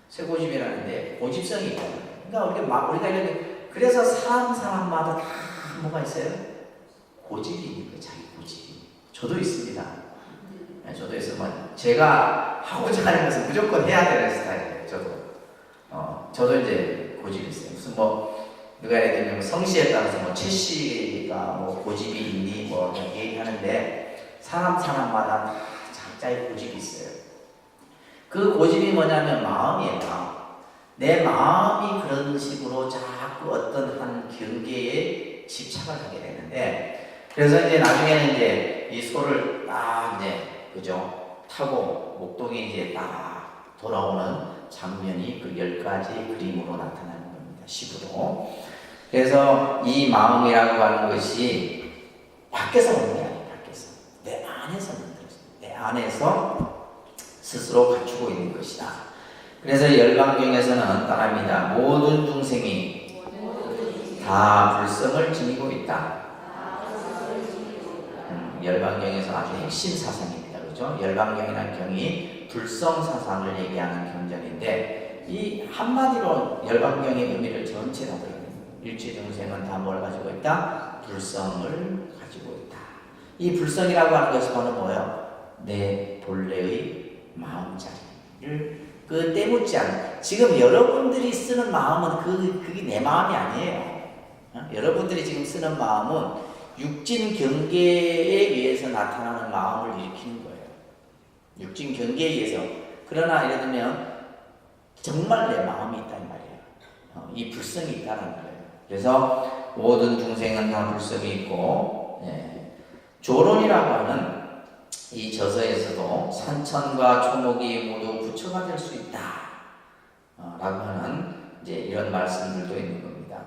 쇠고집이라는데 고집성이 있다는 거예요. 그러니까 우리가 이렇게 그래서 사람마다 다 뭐가 있어요? 고집이 있는 거예요. 자기 고집이. 저도 있습니다. 네, 저도 있으면 제가 하고자 하는 것을 무조건 해야 되는 스타일이에요. 저도 이제 고집이 있어요. 무슨 누가 예를 들면 성씨에 따라서 최 씨가 고집이 있니 얘기하는데 사람마다 각자의 고집이 있어요. 그 고집이 뭐냐면 마음이에요. 내 마음이 그런 식으로 자꾸 어떤 한 경계에 집착을 하게 되는데 그래서 이제 나중에는 이제 이 소를 딱 이제 그죠 타고 목동에 이제 딱 돌아오는 장면이 그 10가지 그림으로 나타나는 겁니다. 시부도. 그래서 이 마음이라고 하는 것이 밖에서 오는 게 아니에요. 밖에서. 내 안에서 만들어져요. 내 안에서 스스로 갖추고 있는 것이다. 그래서 열방경에서는 따라합니다. 모든 중생이 다 불성을 지니고 있다. 열방경에서 아주 핵심 사상입니다. 그죠? 열방경이라는 경이 불성 사상을 얘기하는 경전인데, 이 한마디로 열방경의 의미를 전체 다 들어요. 일체중생은 다 뭘 가지고 있다? 불성을 가지고 있다. 이 불성이라고 하는 것이 바로 뭐예요? 내 본래의 마음자리를 떼묻지 않는. 지금 여러분들이 쓰는 마음은 그게 내 마음이 아니에요. 여러분들이 지금 쓰는 마음은 육진 경계에 의해서 나타나는 마음을 일으키는 거예요. 육진 경계에 의해서. 그러나 예를 들면 정말 내 마음이 있단 말이에요. 이 불성이 있다는 거예요. 그래서 모든 중생은 다 불성이 있고, 조론이라고 하는 이 저서에서도 산천과 초목이 모두 부처가 될 수 있다 라고 하는 이제 이런 말씀들도 있는 겁니다.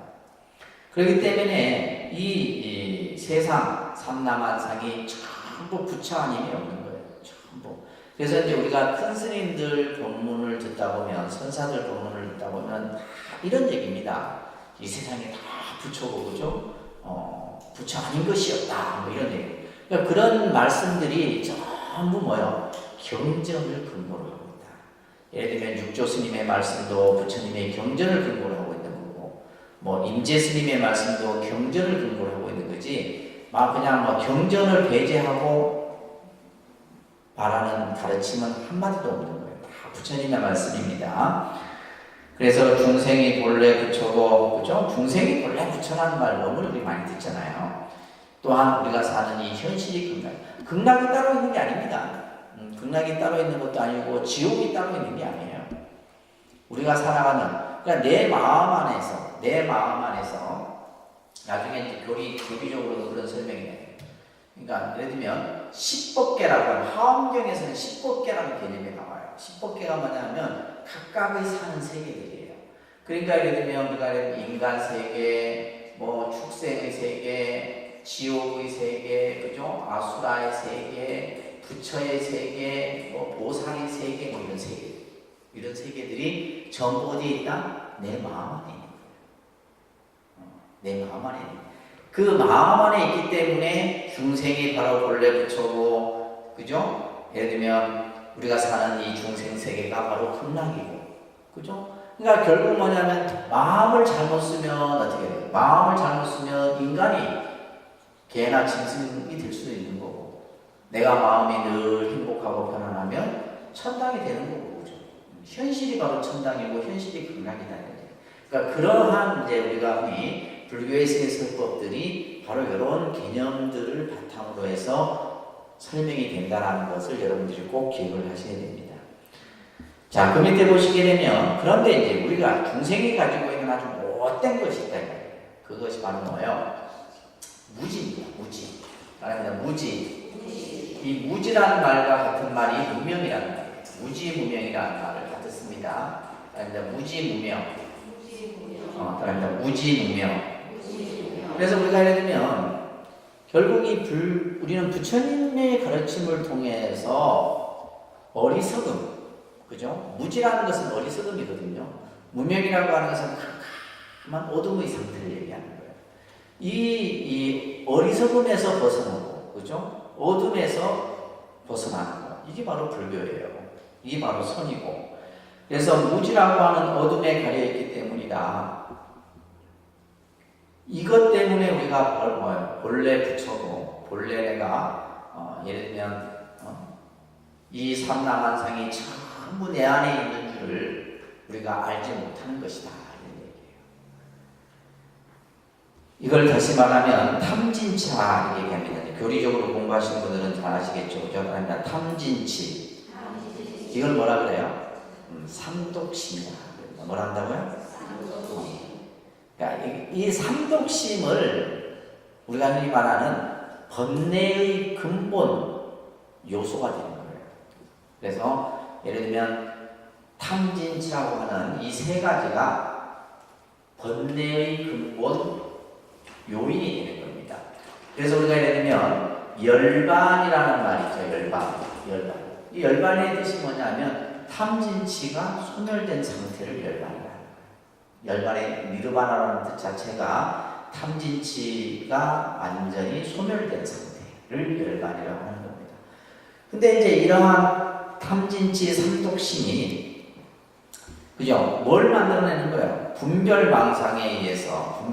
그렇기 때문에 이 세상 삼라만상이 전부 부처 아님이 없는 거예요. 전부. 그래서 이제 우리가 큰 스님들 본문을 듣다 보면, 선사들 본문을 듣다 보면 다 이런 얘기입니다. 이 세상에 다 부처고, 그죠? 부처 아닌 것이 없다. 뭐 이런 얘기. 그러니까 그런 말씀들이 전부 뭐예요? 경전을 근거로 하고 있다. 예를 들면 육조 스님의 말씀도 부처님의 경전을 근거로 하고 있는 거고, 뭐 임재 스님의 말씀도 경전을 근거로 하고 있는 거지, 막 그냥 뭐 경전을 배제하고 말하는 가르침은 한마디도 없는 거예요. 다 부처님의 말씀입니다. 그래서 중생이 본래 부처고, 그죠? 중생이 본래 부처라는 말 너무 우리 많이 듣잖아요. 또한 우리가 사는 이 현실이 극락. 극락이 따로 있는 게 아닙니다. 극락이 따로 있는 것도 아니고 지옥이 따로 있는 게 아니에요. 우리가 살아가는, 그러니까 내 마음 안에서 나중에 이제 교리적으로 그런 설명이 돼요. 그러니까 예를 들면 십법계라고 하는, 하엄경에서는 십법계라는 개념이 나와요. 십법계가 뭐냐면 각각의 사는 세계들이에요. 그러니까 예를 들면 우리가 인간 세계, 뭐 축생의 세계, 지옥의 세계, 그죠? 아수라의 세계, 부처의 세계, 뭐 보살의 세계, 뭐 이런 세계들이 전부 어디에 있다? 내 마음 안에 있는 거예요. 내 마음 안에 있는 거예요. 그 마음 안에 있기 때문에 중생이 바로 본래 부처고, 그죠? 예를 들면 우리가 사는 이 중생 세계가 바로 극락이고, 그죠? 그러니까 결국 뭐냐면 마음을 잘못 쓰면 어떻게 돼요? 마음을 잘못 쓰면 인간이 개나 짐승이 될 수도 있는 거고, 내가 마음이 늘 행복하고 편안하면 천당이 되는 거고, 그죠? 현실이 바로 천당이고 현실이 극락이다. 그러니까 그러한 이제 우리가 흔히 불교에서의 설법들이 바로 이런 개념들을 바탕으로 해서 설명이 된다는 것을 여러분들이 꼭 기억을 하셔야 됩니다. 자, 그 밑에 보시게 되면, 그런데 이제 우리가 중생이 가지고 있는 아주 못된 것이 있다. 그것이 바로 뭐예요? 무지입니다. 무지. 말합니다. 무지. 이 무지라는 말과 같은 말이 무명이라는 말이에요. 무지무명이라는 말을 같이 씁니다. 말합니다. 무지무명. 말합니다. 무지무명. 그래서 우리가 예를 들면 결국 우리는 부처님의 가르침을 통해서 어리석음, 그죠? 무지라는 것은 어리석음이거든요. 무명이라고 하는 것은 캄캄한 어둠의 상태를 얘기하는 거예요. 이 어리석음에서 벗어나고, 그죠? 어둠에서 벗어나는 것. 이게 바로 불교예요. 이게 바로 선이고. 그래서 무지라고 하는 어둠에 가려있기 때문이다. 이것 때문에 우리가 뭐예요? 본래 부처고, 본래 내가 예를 들면 이 삼라만상이 전부 내 안에 있는 줄을 우리가 알지 못하는 것이다, 이런 얘기예요. 이걸 다시 말하면 탐진차 이렇게 얘기합니다. 교리적으로 공부하시는 분들은 잘 아시겠죠? 그죠? 그러니까 탐진치. 이걸 뭐라 그래요? 삼독심이다. 뭐라 한다고요? 그러니까 이 삼독심을 우리가 흔히 말하는 번뇌의 근본 요소가 되는 거예요. 그래서 예를 들면 탐진치라고 하는 이 세 가지가 번뇌의 근본 요인이 되는 겁니다. 그래서 우리가 예를 들면 열반이라는 말이 있죠. 열반. 이 열반의 뜻이 뭐냐면 탐진치가 소멸된 상태를 열반이라는 거예요. 열반의 니르바나라는 뜻 자체가 탐진치가 완전히 소멸된 상태를 열반이라고 하는 겁니다. 근데 이제 이러한 탐진치 삼독신이 그죠? 뭘 만들어내는 거예요? 분별망상에 의해서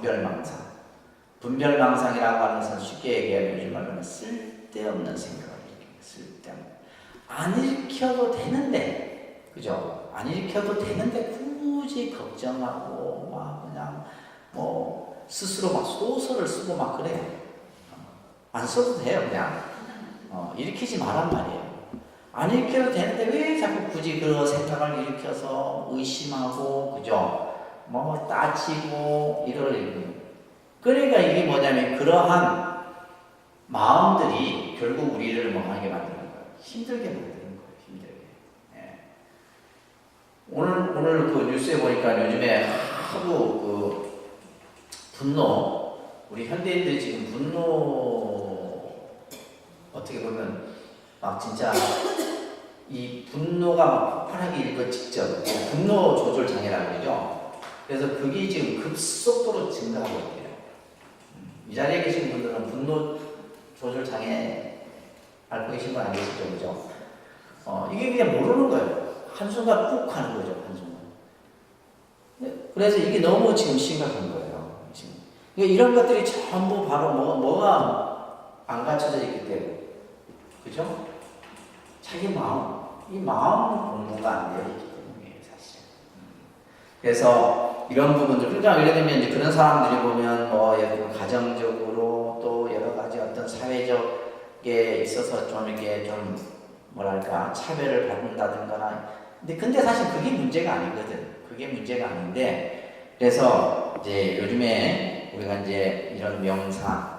분별망상이라고 하는 것은 쉽게 얘기하면 요즘 말로는 쓸데없는 생각을 일으킵니다. 쓸데없는. 안 일으켜도 되는데, 그죠? 안 일으켜도 되는데 굳이 걱정하고 막 그냥 뭐 스스로 막 소설을 쓰고 막 그래요. 안 써도 돼요, 그냥. 일으키지 말란 말이에요. 안 일으켜도 되는데 왜 자꾸 굳이 그 생각을 일으켜서 의심하고, 그죠? 뭐 따지고 이럴. 그러니까 이게 뭐냐면 그러한 마음들이 결국 우리를 뭐 하게 만드는 거예요. 힘들게 만드는 거예요. 힘들게. 예. 오늘 그 뉴스에 보니까 요즘에 하도 그 분노, 우리 현대인들이 지금 분노 어떻게 보면 막 진짜 이 분노가 막 폭발하기 일거 직전, 분노 조절 장애라고 그러죠. 그래서 그게 지금 급속도로 증가하고 있대요. 이 자리에 계신 분들은 분노 조절 장애 앓고 계신 건 아니시죠, 그죠? 이게 그냥 모르는 거예요. 한순간 푹 하는 거죠, 한순간. 그래서 이게 너무 지금 심각한 거예요. 지금. 그러니까 이런 것들이 전부 바로 뭐가 안 갖춰져 있기 때문에, 그죠? 자기 마음, 이 마음 공부가 안 되어 있기 때문이에요, 사실. 그래서 이런 부분들, 그러니까 예를 들면 이제 그런 사람들이 보면 뭐 예를 들면 가정적으로 또 여러 가지 어떤 사회적에 있어서 좀 이렇게 좀 뭐랄까 차별을 받는다든가. 근데 사실 그게 문제가 아니거든. 그게 문제가 아닌데, 그래서 이제 요즘에 우리가 이제 이런 명상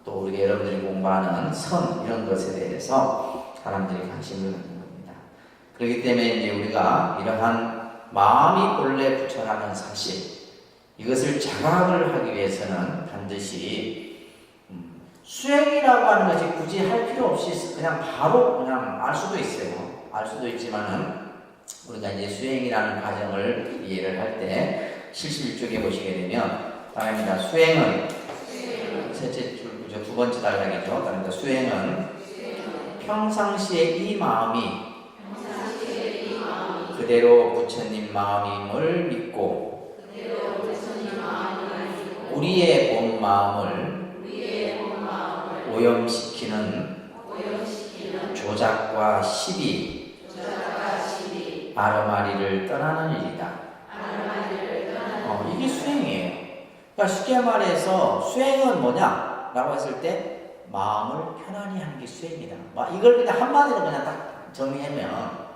또 우리가 여러분들이 공부하는 선 이런 것에 대해서 사람들이 관심을 갖는 겁니다. 그렇기 때문에 이제 우리가 이러한 마음이 본래 부처라는 사실, 이것을 자각을 하기 위해서는 반드시 수행이라고 하는 것이 굳이 할 필요 없이 그냥 바로 그냥 알 수도 있어요. 알 수도 있지만은 우리가 이제 수행이라는 과정을 이해를 할 때 71쪽에 보시게 되면 답니다. 수행은 셋째 줄, 두 번째 단락이죠. 답니다. 수행은 평상시에 이 마음이 그대로 부처님 마음임을 믿고 우리의 본 마음을 오염시키는 조작과 시비 아르마리를 떠나는 일이다. 이게 수행이에요. 그러니까 쉽게 말해서 수행은 뭐냐? 라고 했을 때 마음을 편안히 하는 게 수행이다. 이걸 그냥 한마디로 그냥 딱 정리하면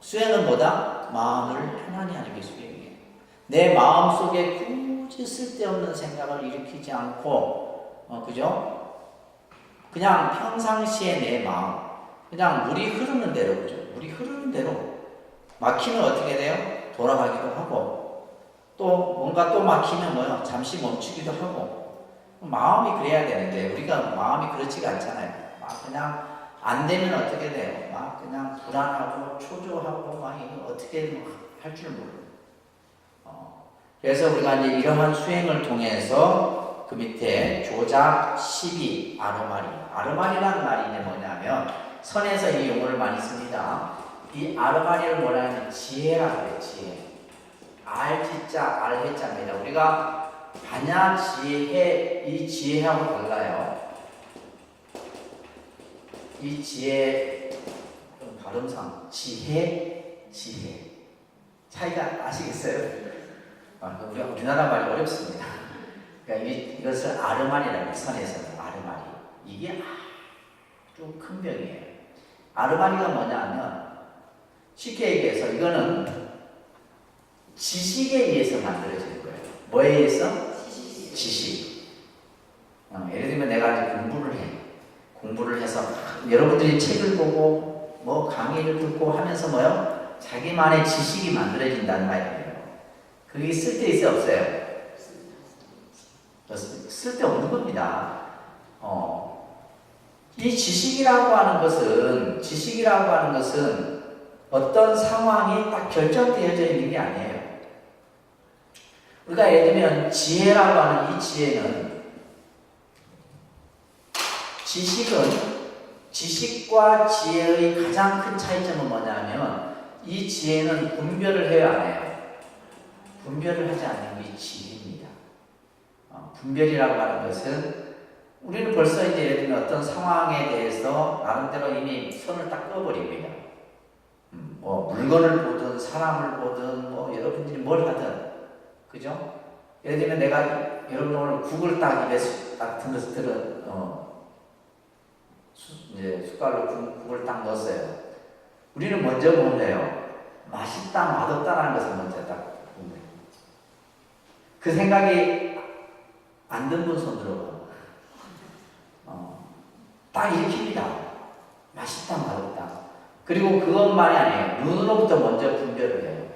수행은 뭐다? 마음을 편안히 하는 게 수행이에요. 내 마음 속에 굳이 쓸데없는 생각을 일으키지 않고, 그죠? 그냥 평상시에 내 마음, 그냥 물이 흐르는 대로, 그죠? 물이 흐르는 대로. 막히면 어떻게 돼요? 돌아가기도 하고, 또 뭔가 또 막히면 뭐요? 잠시 멈추기도 하고. 마음이 그래야 되는데, 우리가 마음이 그렇지가 않잖아요. 막 그냥 안 되면 어떻게 돼요? 막 그냥 불안하고 초조하고 막 이거 어떻게 할 줄 모르고. 그래서 우리가 이제 이러한 수행을 통해서 그 밑에 조작, 시비, 아르마리라는 말이 이제 뭐냐면 선에서 이 용어를 많이 씁니다. 이 아르마리를 뭐라 하면 지혜라고 해요. 지혜. 알지자, 알해자입니다. 우리가 반야, 지혜, 이 지혜하고 달라요. 이 지혜, 발음상 지혜. 차이가 아시겠어요? 우리나라 말이 어렵습니다. 그러니까 이것을 아르마리라고 해요. 선에서는 아르마리. 이게 아주 큰 병이에요. 아르마리가 뭐냐면 쉽게 얘기해서 이거는 지식에 의해서 만들어지는 거예요. 뭐에 의해서? 지식. 예를 들면 내가 이제 공부를 해서 여러분들이 책을 보고 뭐 강의를 듣고 하면서 뭐요? 자기만의 지식이 만들어진다는 말이에요. 그게 쓸데 있어요, 없어요? 쓸데없는 겁니다. 이 지식이라고 하는 것은 어떤 상황이 딱 결정되어져 있는 게 아니에요. 우리가 예를 들면 지혜라고 하는 이 지식과 지혜의 가장 큰 차이점은 뭐냐면 이 지혜는 분별을 해야 안 해요. 분별을 하지 않는 게 지혜입니다. 분별이라고 하는 것은 우리는 벌써 이제 예를 들면 어떤 상황에 대해서 나름대로 이미 손을 딱 꺼버립니다. 뭐 물건을 보든 사람을 보든 뭐 여러분들이 뭘 하든 그죠? 예를 들면 내가 여러분 오늘 국을 딱 입에 딱 들은 이제 숟갈로 국을 딱 넣었어요. 우리는 먼저 보네요. 맛있다, 맛없다라는 것을 먼저 딱 보네요. 그 생각이 안 든 분 손 들어봐. 딱 일으킵니다. 맛있다, 맛없다. 그리고 그것만이 아니에요. 눈으로부터 먼저 분별을 해요.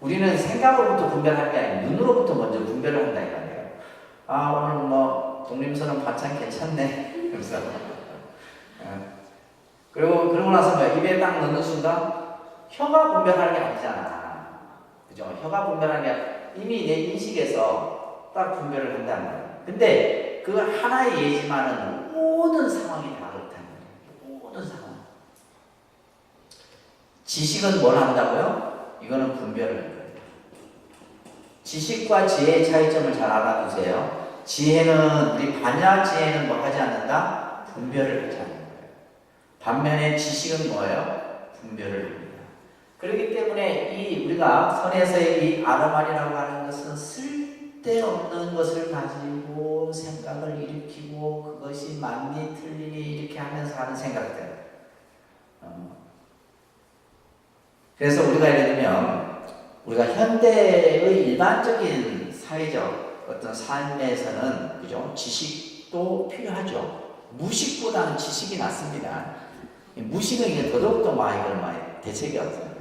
우리는 생각으로부터 분별할 게 아니에요. 눈으로부터 먼저 분별을 한다 이거예요. 아, 오늘 뭐 독림선은 반찬 괜찮네. 그래서 그러고 나서 뭐 입에 딱 넣는 순간 혀가 분별하는 게 아니잖아. 그죠? 혀가 분별하는 게 이미 내 인식에서 딱 분별을 한단 말이에요. 근데 그 하나의 예지만은 모든 상황이 다 그렇다는 거예요. 모든 상황. 지식은 뭘 한다고요? 이거는 분별을 하는 거예요. 지식과 지혜의 차이점을 잘 알아두세요. 우리 반야 지혜는 뭐 하지 않는다? 분별을 하지 않는 거예요. 반면에 지식은 뭐예요? 분별을 합니다. 그렇기 때문에 우리가 선에서의 이 아르말이라고 하는 것은 쓸데없는 것을 가지고 생각을 일으키고 그것이 맞니 틀리니 이렇게 하면서 하는 생각들. 그래서 우리가 예를 들면 우리가 현대의 일반적인 사회적 어떤 삶에서는 그죠? 지식도 필요하죠. 무식보다는 지식이 낫습니다. 무식은 이게 더더욱더 많이 대책이 없어요.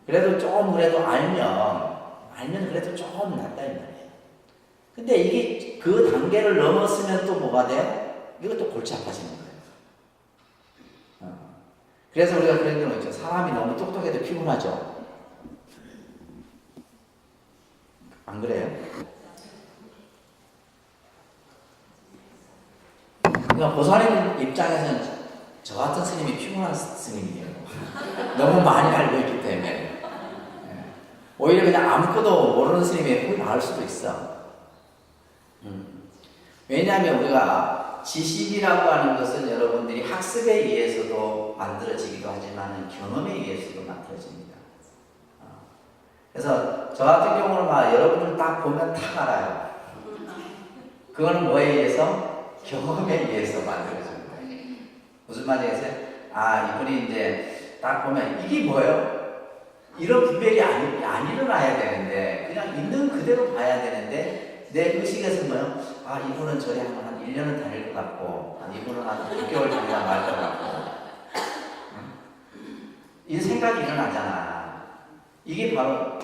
그래도 조금 그래도 알면 그래도 조금 낫다 이 말이에요. 근데 이게 그 단계를 넘었으면 또 뭐가 돼요? 이것도 골치 아파지는 거예요. 그래서 우리가 그런 경우 있죠. 사람이 너무 똑똑해도 피곤하죠. 안 그래요? 그러니까 보살님 입장에서는 저 같은 스님이 피곤한 스님이에요. 너무 많이 알고 있기 때문에. 오히려 그냥 아무것도 모르는 스님이 훨씬 나을 수도 있어. 왜냐하면 우리가 지식이라고 하는 것은 여러분들이 학습에 의해서도 만들어지기도 하지만 경험에 의해서도 만들어집니다. 그래서 저 같은 경우는 여러분들 딱 보면 다 알아요. 그거는 뭐에 의해서? 경험에 의해서 만들어진 거예요. 무슨 말이겠어요? 이분이 이제 딱 보면 이게 뭐예요? 이런 분별이 안 일어나야 되는데 그냥 있는 그대로 봐야 되는데 내 의식에서 뭐예요? 이분은 저리 한 1년은 다닐 것 같고 이분은 한 6개월 다니다 말 것 같고 이 생각이 일어나잖아. 이게 바로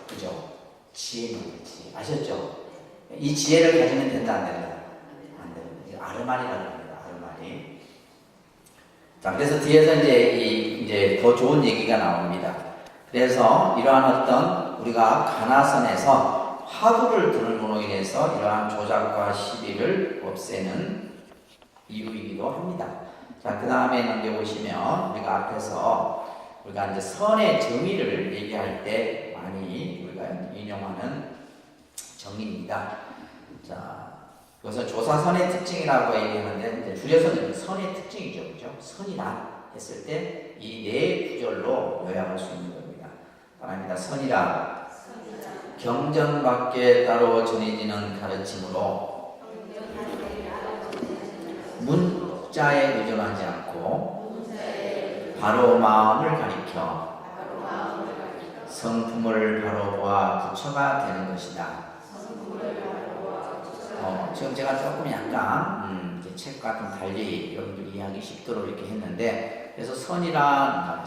그죠? 지혜입니다. 아셨죠? 이 지혜를 가지면 된다 안 된다? 안 된다. 이거 아르마니라고 합니다. 아르마니. 자, 그래서 뒤에서 이제 더 좋은 얘기가 나옵니다. 그래서 이러한 어떤 우리가 가나선에서 화두를 두름으로 인해서 이러한 조작과 시비를 없애는 이유이기도 합니다. 자, 그 다음에 넘겨보시면 우리가 앞에서 우리가 이제 선의 정의를 얘기할 때 많이 우리가 인용하는 정의입니다. 자, 이것은 조사선의 특징이라고 얘기하는데 이제 줄여서는 선의 특징이죠, 그죠? 선이라 했을 때 이 네 구절로 요약할 수 있는 겁니다. 바랍니다. 선이라 경전 밖에 따로 전해지는 가르침으로 문자에 의존하지 않고 바로 마음을 가리켜 성품을 바로 보아 부처가 되는 것이다. 지금 제가 조금 약간 책과 좀 달리 여러분들 이해하기 쉽도록 이렇게 했는데, 그래서 선이란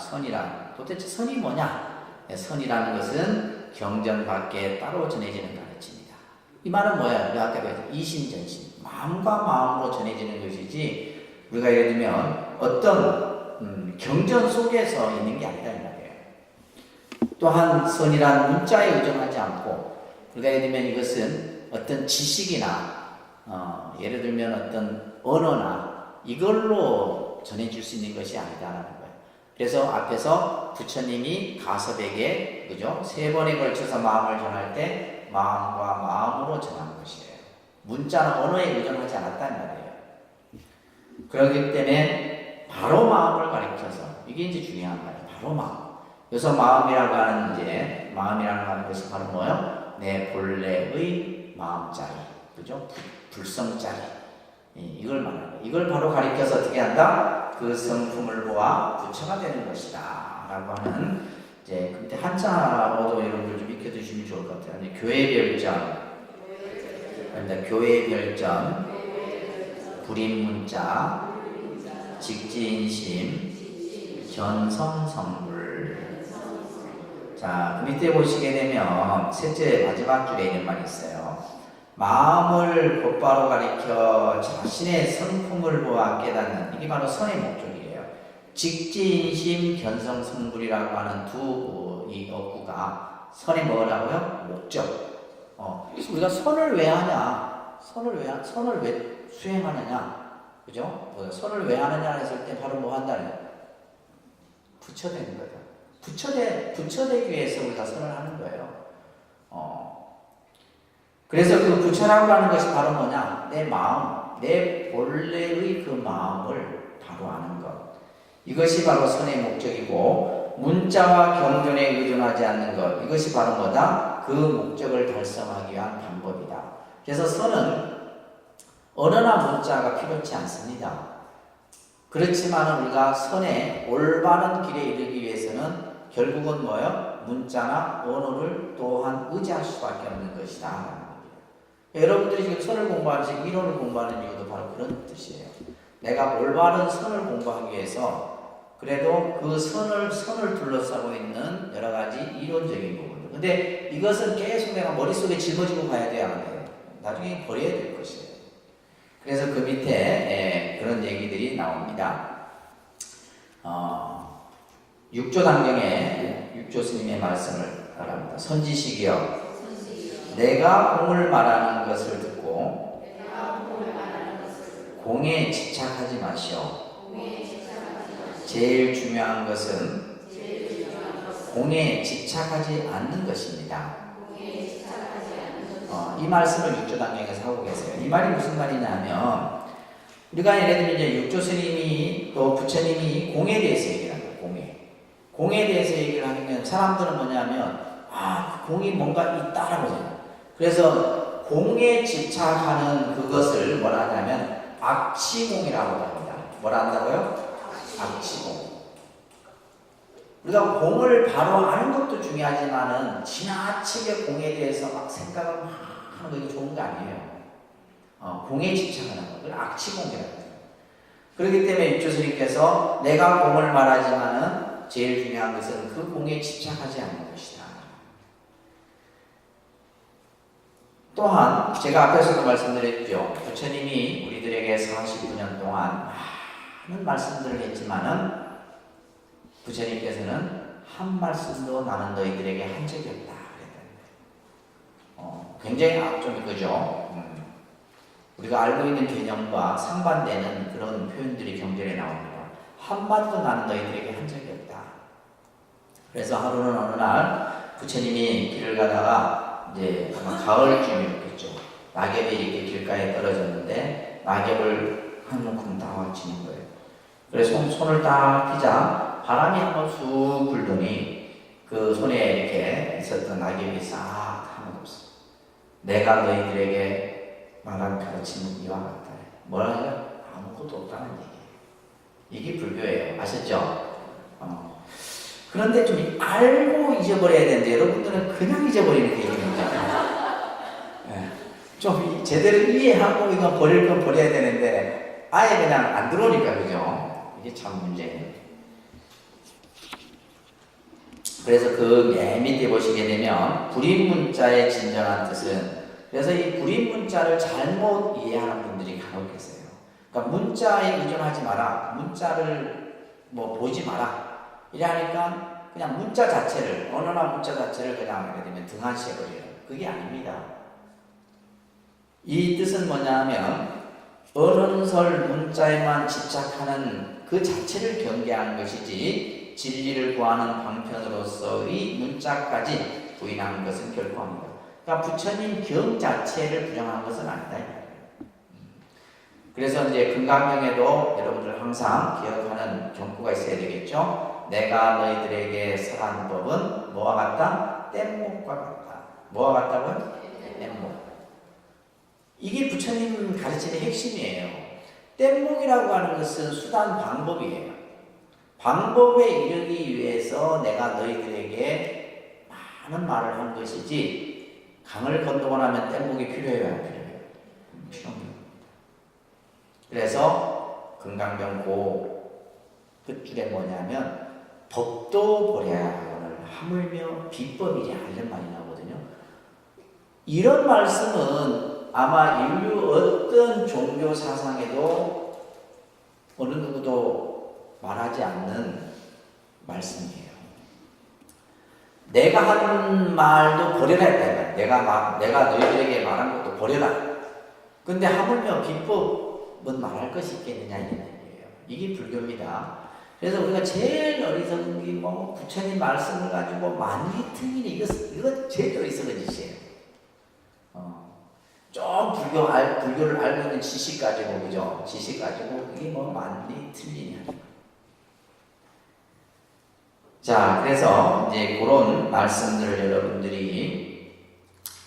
도대체 선이 뭐냐? 선이라는 것은 경전 밖에 따로 전해지는 가르침이다. 이 말은 뭐야? 우리가 아까 그랬죠. 이심전심. 마음과 마음으로 전해지는 것이지, 우리가 예를 들면 어떤 경전 속에서 있는 게 아니다 이 말이에요. 또한 선이란 문자에 의존하지 않고, 우리가 예를 들면 이것은 어떤 지식이나 예를 들면 어떤 언어나 이걸로 전해질 수 있는 것이 아니다라는 거예요. 그래서 앞에서 부처님이 가섭에게 그죠? 3번에 걸쳐서 마음을 전할 때 마음과 마음으로 전한 것이에요. 문자나 언어에 의존하지 않았다는 말이에요. 그렇기 때문에 바로 마음을 가리켜서, 이게 이제 중요한 말이에요. 바로 마음. 그래서 마음이라고 하는 것이 바로 뭐예요? 내 본래의 마음자리, 그죠? 불성자리. 이걸 말하는 거예요. 이걸 바로 가리켜서 어떻게 한다? 그 성품을 보아 부처가 되는 것이다 라고 하는, 이제 그때 한자로도 여러분들 좀 익혀두시면 좋을 것 같아요. 교회별전, 그러니까 교회별전, 불인문자, 직지인심, 견성성불. 자, 그 밑에 보시게 되면 셋째 마지막 줄에 있는 말이 있어요. 마음을 곧바로 가리켜 자신의 성품을 보아 깨닫는, 이게 바로 선의 목적이에요. 직지인심, 견성성불이라고 하는 이 어구가 선의 뭐라고요? 목적. 우리가 선을 왜 하냐? 선을 왜 수행하느냐? 그죠? 선을 왜 하느냐 했을 때 바로 뭐 한다는 거예요? 부처되는 거죠. 부처되기 위해서 우리가 선을 하는 거예요. 그래서 그 부처라고 하는 것이 바로 뭐냐? 내 마음, 내 본래의 그 마음을 바로 아는 것. 이것이 바로 선의 목적이고, 문자와 경전에 의존하지 않는 것. 이것이 바로 뭐다? 그 목적을 달성하기 위한 방법이다. 그래서 선은 언어나 문자가 필요치 않습니다. 그렇지만 우리가 선의 올바른 길에 이르기 위해서는 결국은 뭐예요? 문자나 언어를 또한 의지할 수밖에 없는 것이다. 여러분들이 지금 선을 공부하는, 지금 이론을 공부하는 이유도 바로 그런 뜻이에요. 내가 올바른 선을 공부하기 위해서 그래도 그 선을 둘러싸고 있는 여러 가지 이론적인 부분들. 근데 이것은 계속 내가 머릿속에 짊어지고 가야 돼야 안 돼요. 나중에 버려야 될 것이에요. 그래서 그 밑에 그런 얘기들이 나옵니다. 6조 단경에 육조 스님의 말씀을 바랍니다. 선지식이여, 내가 공을 말하는 것을 듣고 공에 집착하지 마시오. 제일 중요한 것은 공에 집착하지 않는 것입니다. 이 말씀을 육조 단경에서 하고 계세요. 이 말이 무슨 말이냐면, 우리가 예를 들면 이제 육조 스님이 또 부처님이 공에 대해서 얘기를 합니다. 공에 대해서 얘기를 하면 사람들은 뭐냐면, 그 공이 뭔가 있다라고 생각해요. 그래서 공에 집착하는 그것을 뭐라 하냐면 악치공이라고 합니다. 뭐라 한다고요? 악치공. 우리가 공을 바로 아는 것도 중요하지만은 지나치게 공에 대해서 막 생각을 막 하는 게 좋은 거 아니에요. 공에 집착하는 거, 그걸 악치공이라고 해요. 그렇기 때문에 육조 스님께서 내가 공을 말하지만은 제일 중요한 것은 그 공에 집착하지 않는 것이다. 또한 제가 앞에서도 말씀드렸죠. 부처님이 우리들에게 49년 동안 많은 말씀들을 했지만은 부처님께서는 한 말씀도 나는 너희들에게 한 적이 없다 그랬다는 거예요. 굉장히 좀 그죠? 우리가 알고 있는 개념과 상반되는 그런 표현들이 경전에 나옵니다. 한 마디도 나는 너희들에게 한 적이 없다. 그래서 하루는 어느 날 부처님이 길을 가다가 이제 아마 가을쯤이었겠죠. 낙엽이 이렇게 길가에 떨어졌는데 낙엽을 한 움큼 따와치는 거예요. 그래서 손을 딱 피자 바람이 한번 쑥 불더니 그 손에 이렇게 있었던 낙엽이 싹 하나도 없어. 내가 너희들에게 말한 가르침은 이와 같다. 뭐라고요? 아무것도 없다는 얘기예요. 이게 불교예요. 아셨죠? 그런데 좀 알고 잊어버려야 되는데 여러분들은 그냥 잊어버리는 게 얘기입니다. 좀 제대로 이해하고 이건 버릴 건 버려야 되는데 아예 그냥 안 들어오니까 그죠? 이게 참 문제예요. 그래서 그 맨 밑에 보시게 되면 불인문자의 진정한 뜻은 그래서 이 불임 문자를 잘못 이해하는 분들이 간혹 계세요. 그러니까 문자에 의존하지 마라. 문자를 뭐 보지 마라. 이러니까 그냥 문자 자체를, 언어나 문자 자체를 그냥 예를 들면 등한시해버려요. 그게 아닙니다. 이 뜻은 뭐냐면 언어설 문자에만 집착하는 그 자체를 경계하는 것이지 진리를 구하는 방편으로서의 문자까지 부인하는 것은 결코 아닙니다. 그러니까 부처님 경 자체를 부정하는 것은 아니다. 그래서 이제 금강경에도 여러분들 항상 기억하는 경구가 있어야 되겠죠. 내가 너희들에게 설한 법은 뭐와 같다? 뗏목과 같다. 뭐와 같다고요? 뗏목. 이게 부처님 가르침의 핵심이에요. 뗏목이라고 하는 것은 수단 방법이에요. 방법에 이르기 위해서 내가 너희들에게 많은 말을 한 것이지 강을 건너고 나면 뗏목이 필요해요? 안 필요해요? 필요합니다. 그래서 금강경 끝줄에 뭐냐면 법도 보려야 하거늘 하물며 비법이랴 이런 말이 나오거든요. 이런 말씀은 아마 인류 어떤 종교 사상에도 어느 누구도 말하지 않는 말씀이에요. 내가 하는 말도 버려라 했다. 내가 너희들에게 말한 것도 버려라. 근데 하물며 비법은 말할 것이 있겠느냐 이런 얘기예요. 이게 불교입니다. 그래서 우리가 제일 어리석은 게 뭐 부처님 말씀을 가지고 많이 틀리네. 이거 제일 어리석은 짓이에요. 좀 불교를 알고 있는 지식 가지고, 그죠? 지식 가지고 그게 뭐 많이 틀리냐. 자, 그래서 이제 그런 말씀들을 여러분들이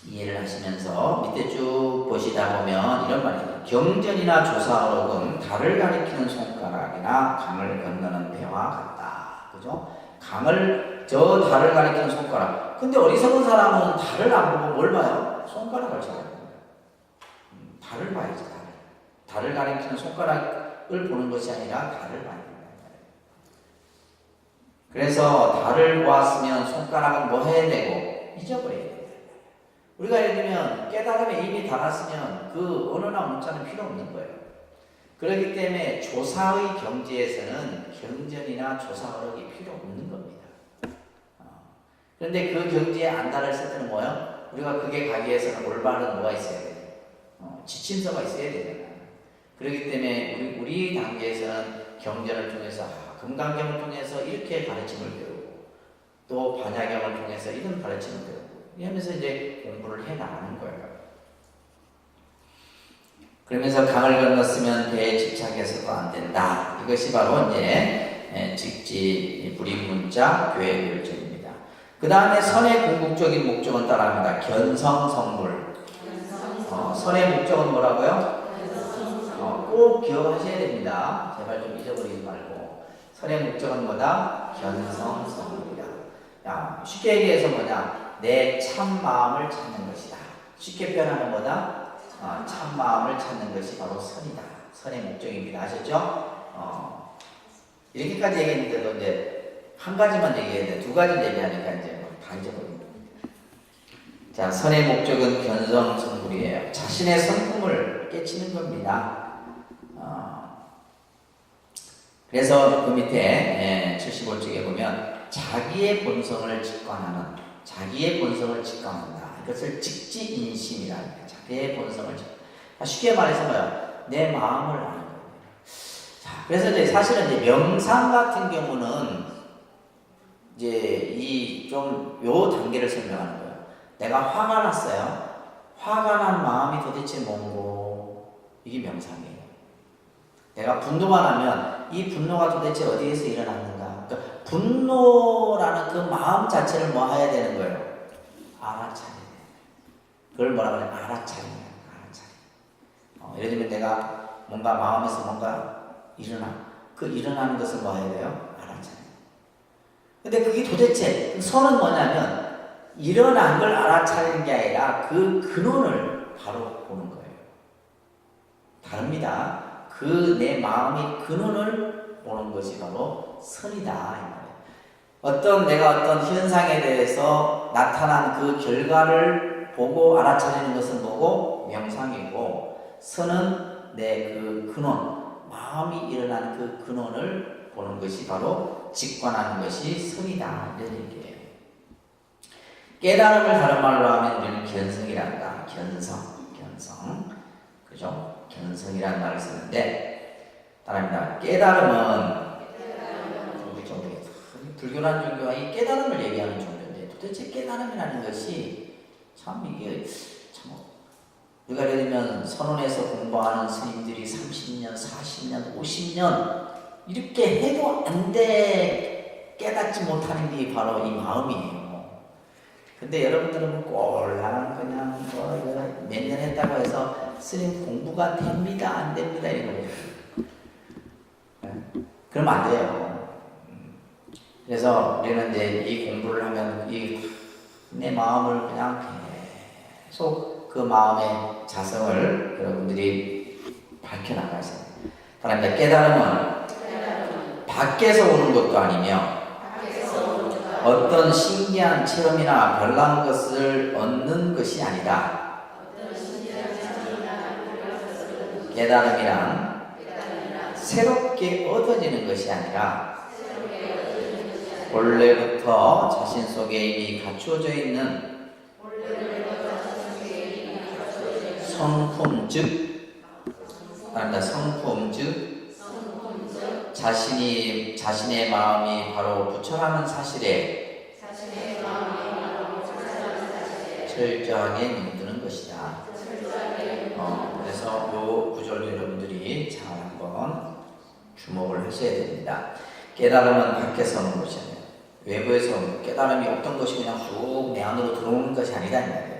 이해를 하시면서 밑에 쭉 보시다 보면 이런 말이에요. 경전이나 조사어록은 달을 가리키는 손가락이나 강을 건너는 배와 같다. 그죠? 저 달을 가리키는 손가락. 근데 어리석은 사람은 달을 안 보고 뭘 봐요? 손가락을 쳐요. 달을 봐야지, 달을 가리키는 손가락을 보는 것이 아니라 달을 봐야 된다. 그래서 달을 보았으면 손가락은 뭐 해야 되고? 잊어버려야 된다. 우리가 예를 들면 깨달음에 이미 달았으면 그 언어나 문자는 필요 없는 거예요. 그렇기 때문에 조사의 경지에서는 경전이나 조사어록이 필요 없는 겁니다. 그런데 그 경지에 안 달았을 때는 뭐예요? 우리가 그게 가기 위해서는 올바른 뭐가 있어야 돼요? 지침서가 있어야 되잖아요. 그렇기 때문에 우리 단계에서는 경전을 통해서 금강경을 통해서 이렇게 가르침을 배우고 또 반야경을 통해서 이런 가르침을 배우고 이러면서 이제 공부를 해 나가는 거예요. 그러면서 강을 건넜으면 배에 집착해서도 안 된다. 이것이 바로 이제 직지 불임문자 교회 율전입니다. 그 다음에 선의 궁극적인 목적은 따라합니다. 견성성불. 선의 목적은 뭐라고요? 꼭 기억하셔야 됩니다. 제발 좀 잊어버리지 말고. 선의 목적은 뭐다? 견성성불이다. 쉽게 얘기해서 뭐냐? 내 참마음을 찾는 것이다. 쉽게 표현하면 뭐다? 참마음을 찾는 것이 바로 선이다. 선의 목적입니다. 아셨죠? 이렇게까지 얘기했는데도 이제 한 가지만 얘기했는데 두 가지 얘기하니까 이제 다 잊어버립니다. 자, 선의 목적은 견성성불이에요. 자신의 성품을 깨치는 겁니다. 그래서 그 밑에 75쪽에 보면 자기의 본성을 직관한다. 이것을 직지인심이라 합니다. 자기의 본성을 쉽게 말해서 뭐예요? 내 마음을 아는 거예요. 자, 그래서 이제 사실은 이제 명상 같은 경우는 이제 요 단계를 설명하는 거예요. 내가 화가 났어요. 화가 난 마음이 도대체 뭔고? 이게 명상이에요. 내가 분노가 나면 이 분노가 도대체 어디에서 일어났는가? 그러니까 분노라는 그 마음 자체를 뭐 해야 되는 거예요? 알아차려야 돼요. 그걸 뭐라고 해요? 알아차리는 거예요. 예를 들면 내가 뭔가 마음에서 뭔가 그 일어나는 것을 뭐 해야 돼요? 알아차려. 근데 그게 도대체 선은 뭐냐면 일어난 걸 알아차리는 게 아니라 그 근원을 바로 보는 거예요. 다릅니다. 내 마음의 근원을 보는 것이 바로 선이다. 내가 어떤 현상에 대해서 나타난 그 결과를 보고 알아차리는 것은 뭐고? 명상이고, 선은 내 그 근원, 마음이 일어나는 그 근원을 보는 것이 바로 직관하는 것이 선이다. 이런 얘기예요. 깨달음을 다른 말로 하면 우리는 견성이란다. 견성. 그죠? 견성이라는 말을 쓰는데, 따라합니다. 깨달음은, 불교란 종교가 이 깨달음을 얘기하는 종교인데, 도대체 깨달음이라는 것이 참 이게, 참, 우리가 예를 들면 선원에서 공부하는 스님들이 30년, 40년, 50년, 이렇게 해도 안 돼, 깨닫지 못하는 게 바로 이 마음이에요. 근데 여러분들은 꼴랑 그냥 몇 년 했다고 해서 스님 공부가 됩니다, 안 됩니다, 이런 거예요. 그러면 안 돼요. 그래서 우리는 이제 이 공부를 하면 내 마음을 그냥 계속 그 마음의 자성을 여러분들이 밝혀나가야 돼요. 그런데 깨달음은 밖에서 오는 것도 아니며 어떤 신기한 체험이나 별난 것을 얻는 것이 아니다. 깨달음이란 새롭게 얻어지는 것이 아니라 본래부터 자신 속에 이미 갖추어져 있는 성품 즉 자신의 마음이 바로 부처라는 사실에 철저하게 믿는 것이다. 그래서 이 구절도 여러분들이 잘 한번 주목을 하셔야 됩니다. 깨달음은 밖에서 오는 것이 아니라 외부에서 오는 깨달음이 어떤 것이 그냥 쑥 내 안으로 들어오는 것이 아니다 이 말이에요.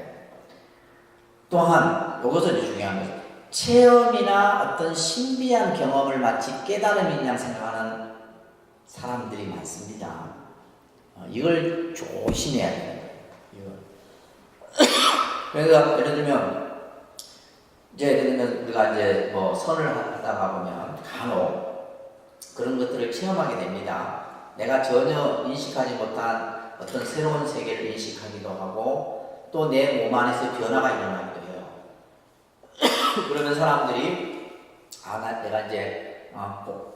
또한 이것은 중요한 거죠. 체험이나 어떤 신비한 경험을 마치 깨달음이냐 생각하는 사람들이 많습니다. 이걸 조심해야 돼요. 그래서 예를 들면 우리가 이제 뭐 선을 하다가 보면 간혹 그런 것들을 체험하게 됩니다. 내가 전혀 인식하지 못한 어떤 새로운 세계를 인식하기도 하고 또 내 몸 안에서 변화가 일어나기도 해요. 그러면 사람들이 내가 이제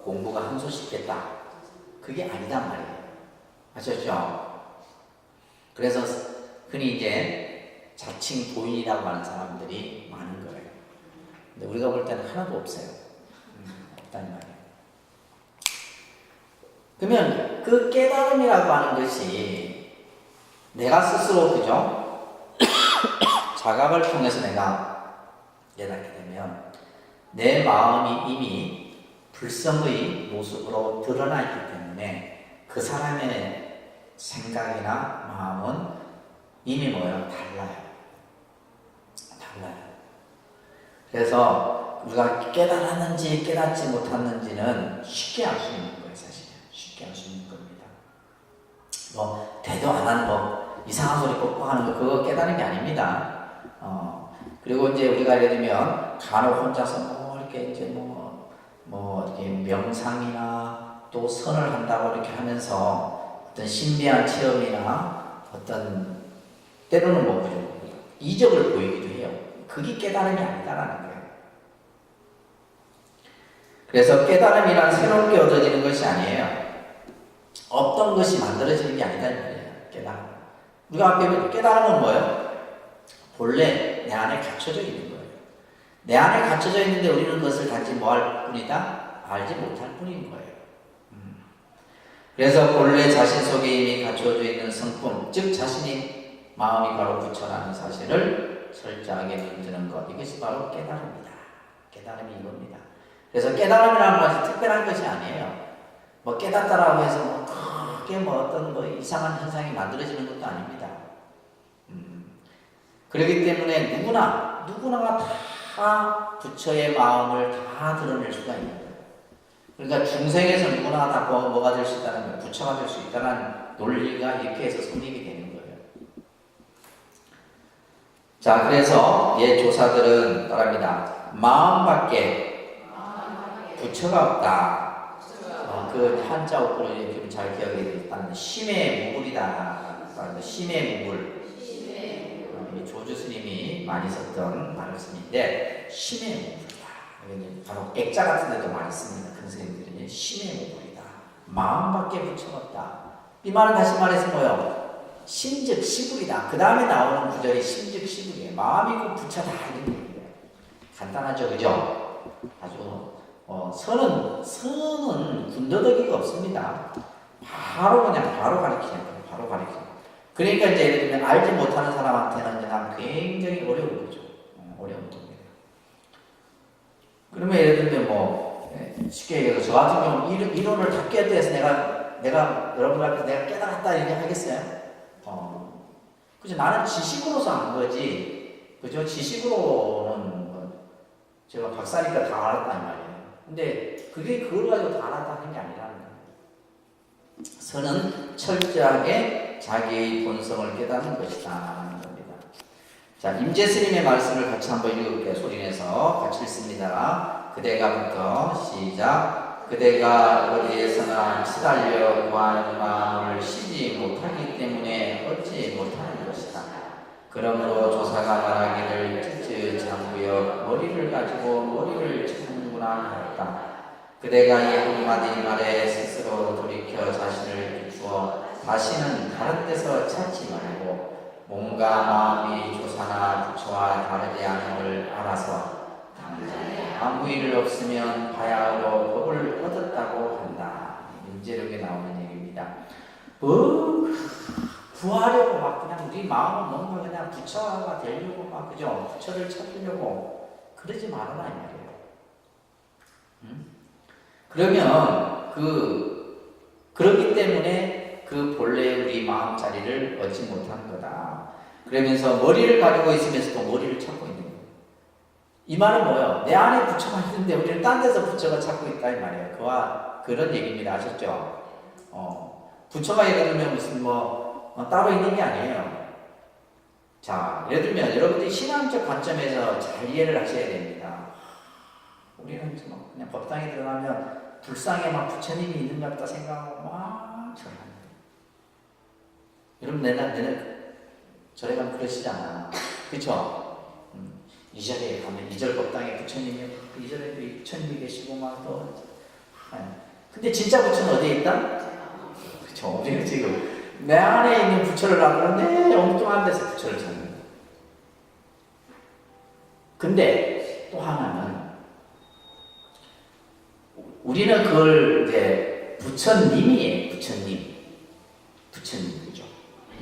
공부가 함소시켰다. 그게 아니단 말이에요. 아셨죠? 그래서 흔히 이제 자칭 도인이라고 하는 사람들이 많은 거예요. 근데 우리가 볼 때는 하나도 없어요. 없다는 말이에요. 그러면 그 깨달음이라고 하는 것이 내가 스스로 그죠? 자각을 통해서 내가 깨닫게 되면 내 마음이 이미 불성의 모습으로 드러나 있기 때문에 그 사람의 생각이나 마음은 이미 뭐예요? 달라요. 그래서 우리가 깨달았는지 깨닫지 못했는지는 쉽게 알 수 있는 거예요. 사실은 쉽게 알 수 있는 겁니다. 뭐 대도 안 하는 거 이상한 소리 뻑뻑 하는 거 그거 깨달은 게 아닙니다. 그리고 이제 우리가 예를 들면 간혹 혼자서 이렇게 이제 이렇게 명상이나 또 선을 한다고 이렇게 하면서 어떤 신비한 체험이나 어떤 때로는 그죠? 이적을 보이기도 해요. 그게 깨달음이 아니다라는 거예요. 그래서 깨달음이란 새롭게 얻어지는 것이 아니에요. 없던 것이 만들어지는 게 아니다 이 말이에요. 깨달음. 우리가 앞에 깨달음은 뭐예요? 본래 내 안에 갖춰져 있는 거예요. 내 안에 갖춰져 있는데 우리는 그것을 단지 할 뿐이다? 알지 못할 뿐인 거예요. 그래서 본래 자신 속에 이미 갖춰져 있는 성품, 즉 자신이 마음이 바로 부처라는 사실을 철저하게 믿는 것, 이것이 바로 깨달음이다. 깨달음이 이겁니다. 그래서 깨달음이라는 것이 특별한 것이 아니에요. 깨닫다라고 해서 크게 어떤 이상한 현상이 만들어지는 것도 아닙니다. 그렇기 때문에 누구나가 다 부처의 마음을 다 드러낼 수가 있는 거예요. 그러니까 중생에서 누구나 다 뭐가 될 수 있다는 거예요. 부처가 될 수 있다는 논리가 이렇게 해서 성립이 되는 거예요. 자, 그래서 조사들은 따릅니다. 마음밖에 부처가 없다. 그 한자 어구를 좀 잘 기억해 주시면 심의 무물이다. 심의 무물. 우리 조주 스님이 많이 썼던 말씀인데 심의 모불이다. 바로 액자 같은 데도 많이 씁니다. 큰 스님들이 심의 모불이다. 마음밖에 붙여봤다. 이 말은 다시 말해서 뭐요? 심즉 시불이다. 그 다음에 나오는 구절이 심즉 시불이에요. 마음이고 부처다 이런 얘기예요. 간단하죠, 그죠? 아주 선은 군더더기가 없습니다. 바로 가르치는 거예요. 바로 가르치는. 그러니까 이제 예를 들면 알지 못하는 사람한테는 그냥 굉장히 어려운 거죠. 어려운 겁니다. 그러면 예를 들면 뭐 쉽게 얘기해서 저 같은 경우는 이론을 다 깨닫다 해서 내가 여러분 앞에서 내가 깨달았다 이렇게 하겠어요? 그죠? 나는 지식으로서 한 거지. 그죠? 지식으로는 제가 박사니까 다 알았단 말이에요. 근데 그걸 가지고 다 알았다 하는 게 아니라는 거예요. 선은 철저하게 자기의 본성을 깨닫는 것이다 하는 겁니다. 자, 임재스님의 말씀을 같이 한번 읽어볼게요. 소리내서 같이 읽습니다. 그대가부터 시작. 그대가 어디에서나 시달려 구하는 마음을 쉬지 못하기 때문에 얻지 못하는 것이다. 그러므로 조사가 말하기를 장구역 머리를 가지고 머리를 찾는구나 하였다. 그대가 이 한마디 말에 스스로 돌이켜 자신을 비추어 다시는 다른 데서 찾지 말고 몸과 마음이 조사나 부처와 다르지 않음을 알아서 당장 아무 일 없으면 바야흐로 법을 얻었다고 한다. 임재력에 나오는 얘기입니다. 구하려고 막 그냥 우리 마음은 뭔가 그냥 부처가 되려고 막 그죠? 부처를 찾으려고 그러지 말아라 이 말이에요. 그러면 그렇기 때문에 그 본래 우리 마음 자리를 얻지 못한 거다. 그러면서 머리를 가지고 있으면서도 머리를 찾고 있는 거예요. 이 말은 뭐예요? 내 안에 부처가 있는데 우리는 딴 데서 부처가 찾고 있다 이 말이에요. 그런 얘기입니다. 아셨죠? 부처가 예를 들면 무슨 따로 있는 게 아니에요. 자, 예를 들면 여러분들이 신앙적 관점에서 잘 이해를 하셔야 됩니다. 우리는 그냥 법당에 들어가면 불상에 막 부처님이 있는 것 같다 생각하고 막 절합니다. 여러분 내가 절에 가면 그러시잖아. 그쵸? 이 절에 가면 이 절 법당에 부처님이 이 절에도 부처님이 계시고 막 또 근데 진짜 부처는 어디에 있다? 그쵸? 우리는 지금 내 안에 있는 부처를 알았는데 엉뚱한 데서 부처를 찾는 거예요. 근데 또 하나는 우리는 그걸 이제 부처님이에요. 부처님이죠.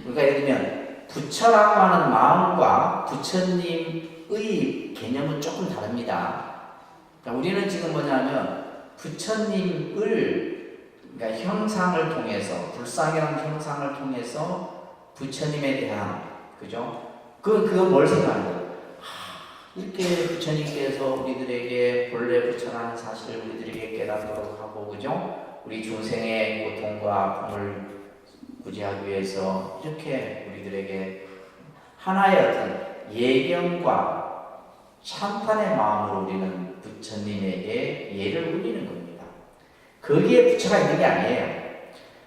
그러니까 예를 들면 부처라고 하는 마음과 부처님의 개념은 조금 다릅니다. 그러니까 우리는 지금 뭐냐면 부처님을 그러니까 형상을 통해서 불상이라는 형상을 통해서 부처님에 대한 그죠? 그거 뭘 생각하는 거예요? 이렇게 부처님께서 우리들에게 본래 부처라는 사실을 우리들에게 깨닫도록 하고 그죠? 우리 중생의 고통과 아픔을 구제하기 위해서 이렇게 우리들에게 하나의 어떤 예경과 참판의 마음으로 우리는 부처님에게 예를 올리는 겁니다. 거기에 부처가 있는 게 아니에요.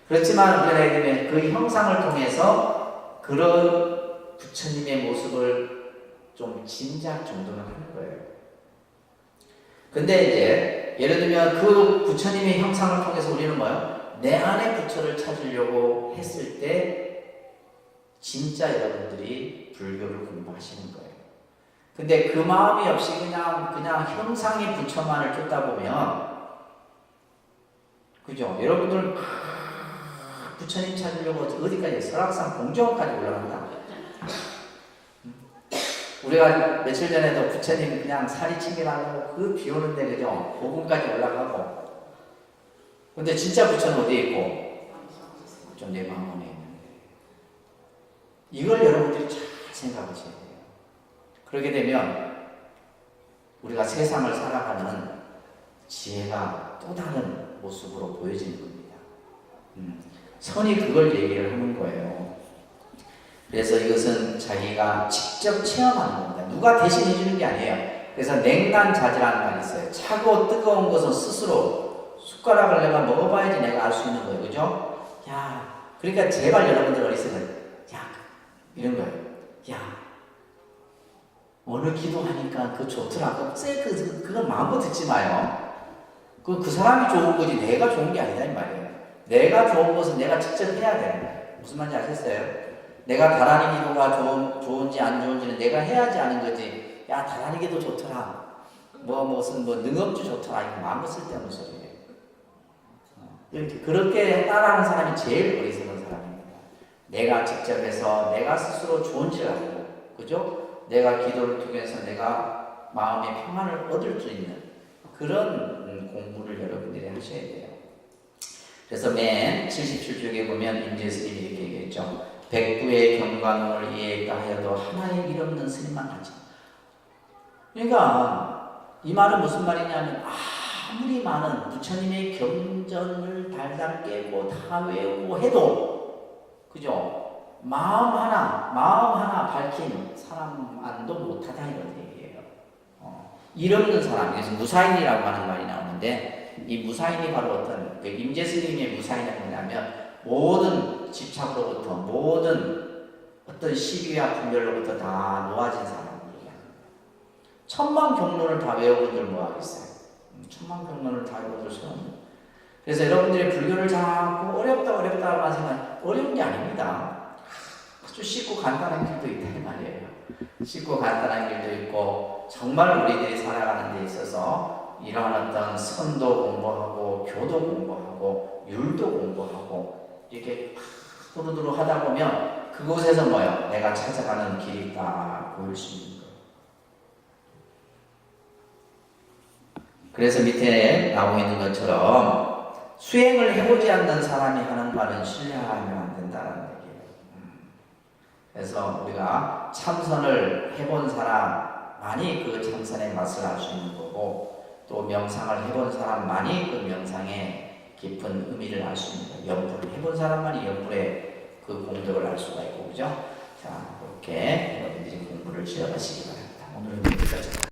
그렇지만 우리가 예를 들면 그 형상을 통해서 그런 부처님의 모습을 좀 짐작 정도는 하는 거예요. 근데 이제 예를 들면 그 부처님의 형상을 통해서 우리는 뭐예요? 내 안에 부처를 찾으려고 했을 때 진짜 여러분들이 불교를 공부하시는 거예요. 근데 그 마음이 없이 그냥 형상의 부처만을 쫓다 보면 그죠? 여러분들 부처님 찾으려고 어디까지 설악산 공정까지 올라간다. 우리가 며칠 전에도 부처님 그냥 살이 챙겨가고 그 비 오는데 그죠? 고군까지 올라가고. 근데 진짜 부처는 어디에 있고? 좀 내 마음 안에 있는데. 이걸 여러분들이 잘 생각하셔야 돼요. 그렇게 되면 우리가 세상을 살아가는 지혜가 또 다른 모습으로 보여지는 겁니다. 선이 그걸 얘기를 하는 거예요. 그래서 이것은 자기가 직접 체험하는 겁니다. 누가 대신 해주는 게 아니에요. 그래서 냉난자지라는 말이 있어요. 차고 뜨거운 것은 스스로 숟가락을 내가 먹어봐야지 내가 알 수 있는 거예요. 그죠? 야, 그러니까 제발 여러분들 어리석은 야, 이런 거예요. 야, 오늘 기도하니까 그 좋더라. 그건 마음껏 듣지 마요. 그 사람이 좋은 거지 내가 좋은 게 아니다 이 말이에요. 내가 좋은 것은 내가 직접 해야 돼. 무슨 말인지 아셨어요? 내가 다라니 기도가 좋은지 안 좋은지는 내가 해야지 아는 거지. 야 다라니 기도 좋더라. 무슨 능엄주 좋더라. 이거 마음껏 쓸데없는 소리예요. 그렇게 따라하는 사람이 제일 어리석은 사람입니다. 내가 직접 해서 내가 스스로 좋은 줄 알고, 그죠? 내가 기도를 통해서 내가 마음의 평안을 얻을 수 있는 그런 공부를 여러분들이 하셔야 돼요. 그래서 맨 77쪽에 보면 임재 스님이 이렇게 얘기했죠. 백부의 경관을 이해했다 하여도 하나의 일 없는 스님만 하죠. 그러니까 이 말은 무슨 말이냐면 아무리 많은 부처님의 경전을 달달 깨고 다 외우고 해도 그죠? 마음 하나 밝힌 사람만도 못하다 이런 얘기예요. 일 없는 사람, 그래서 무사인이라고 하는 말이 나오는데 이 무사인이 바로 어떤 임재 스님의 무사인은 뭐냐면 모든 집착으로부터 모든 어떤 시비와 분별로부터 다 놓아진 사람이에요. 천만 경론을 다 외워본들 뭐 하겠어요? 천만 경론을 다 외워볼 수는 없는. 그래서 여러분들이 불교를 자꾸 어렵다만 생각, 어려운 게 아닙니다. 아주 쉽고 간단한 길도 있다 이 말이에요. 쉽고 간단한 길도 있고 정말 우리들이 살아가는 데 있어서 이러한 어떤 선도 공부하고 교도 공부하고 율도 공부하고 이렇게 두루두루 하다 보면 그곳에서 뭐요? 내가 찾아가는 길이 딱 보일 수 있는 거예요. 그래서 밑에 나오고 있는 것처럼 수행을 해보지 않는 사람이 하는 말은 신뢰하면 안 된다는 얘기예요. 그래서 우리가 참선을 해본 사람만이 그 참선의 맛을 알 수 있는 거고 또 명상을 해본 사람만이 그 명상의 깊은 의미를 알 수 있는 거예요. 연불을 해본 사람만이 연불의 그 공덕을 알 수가 있고 그죠? 자 그렇게 여러분들이 공부를 지어가시기 바랍니다. 오늘은 여기까지.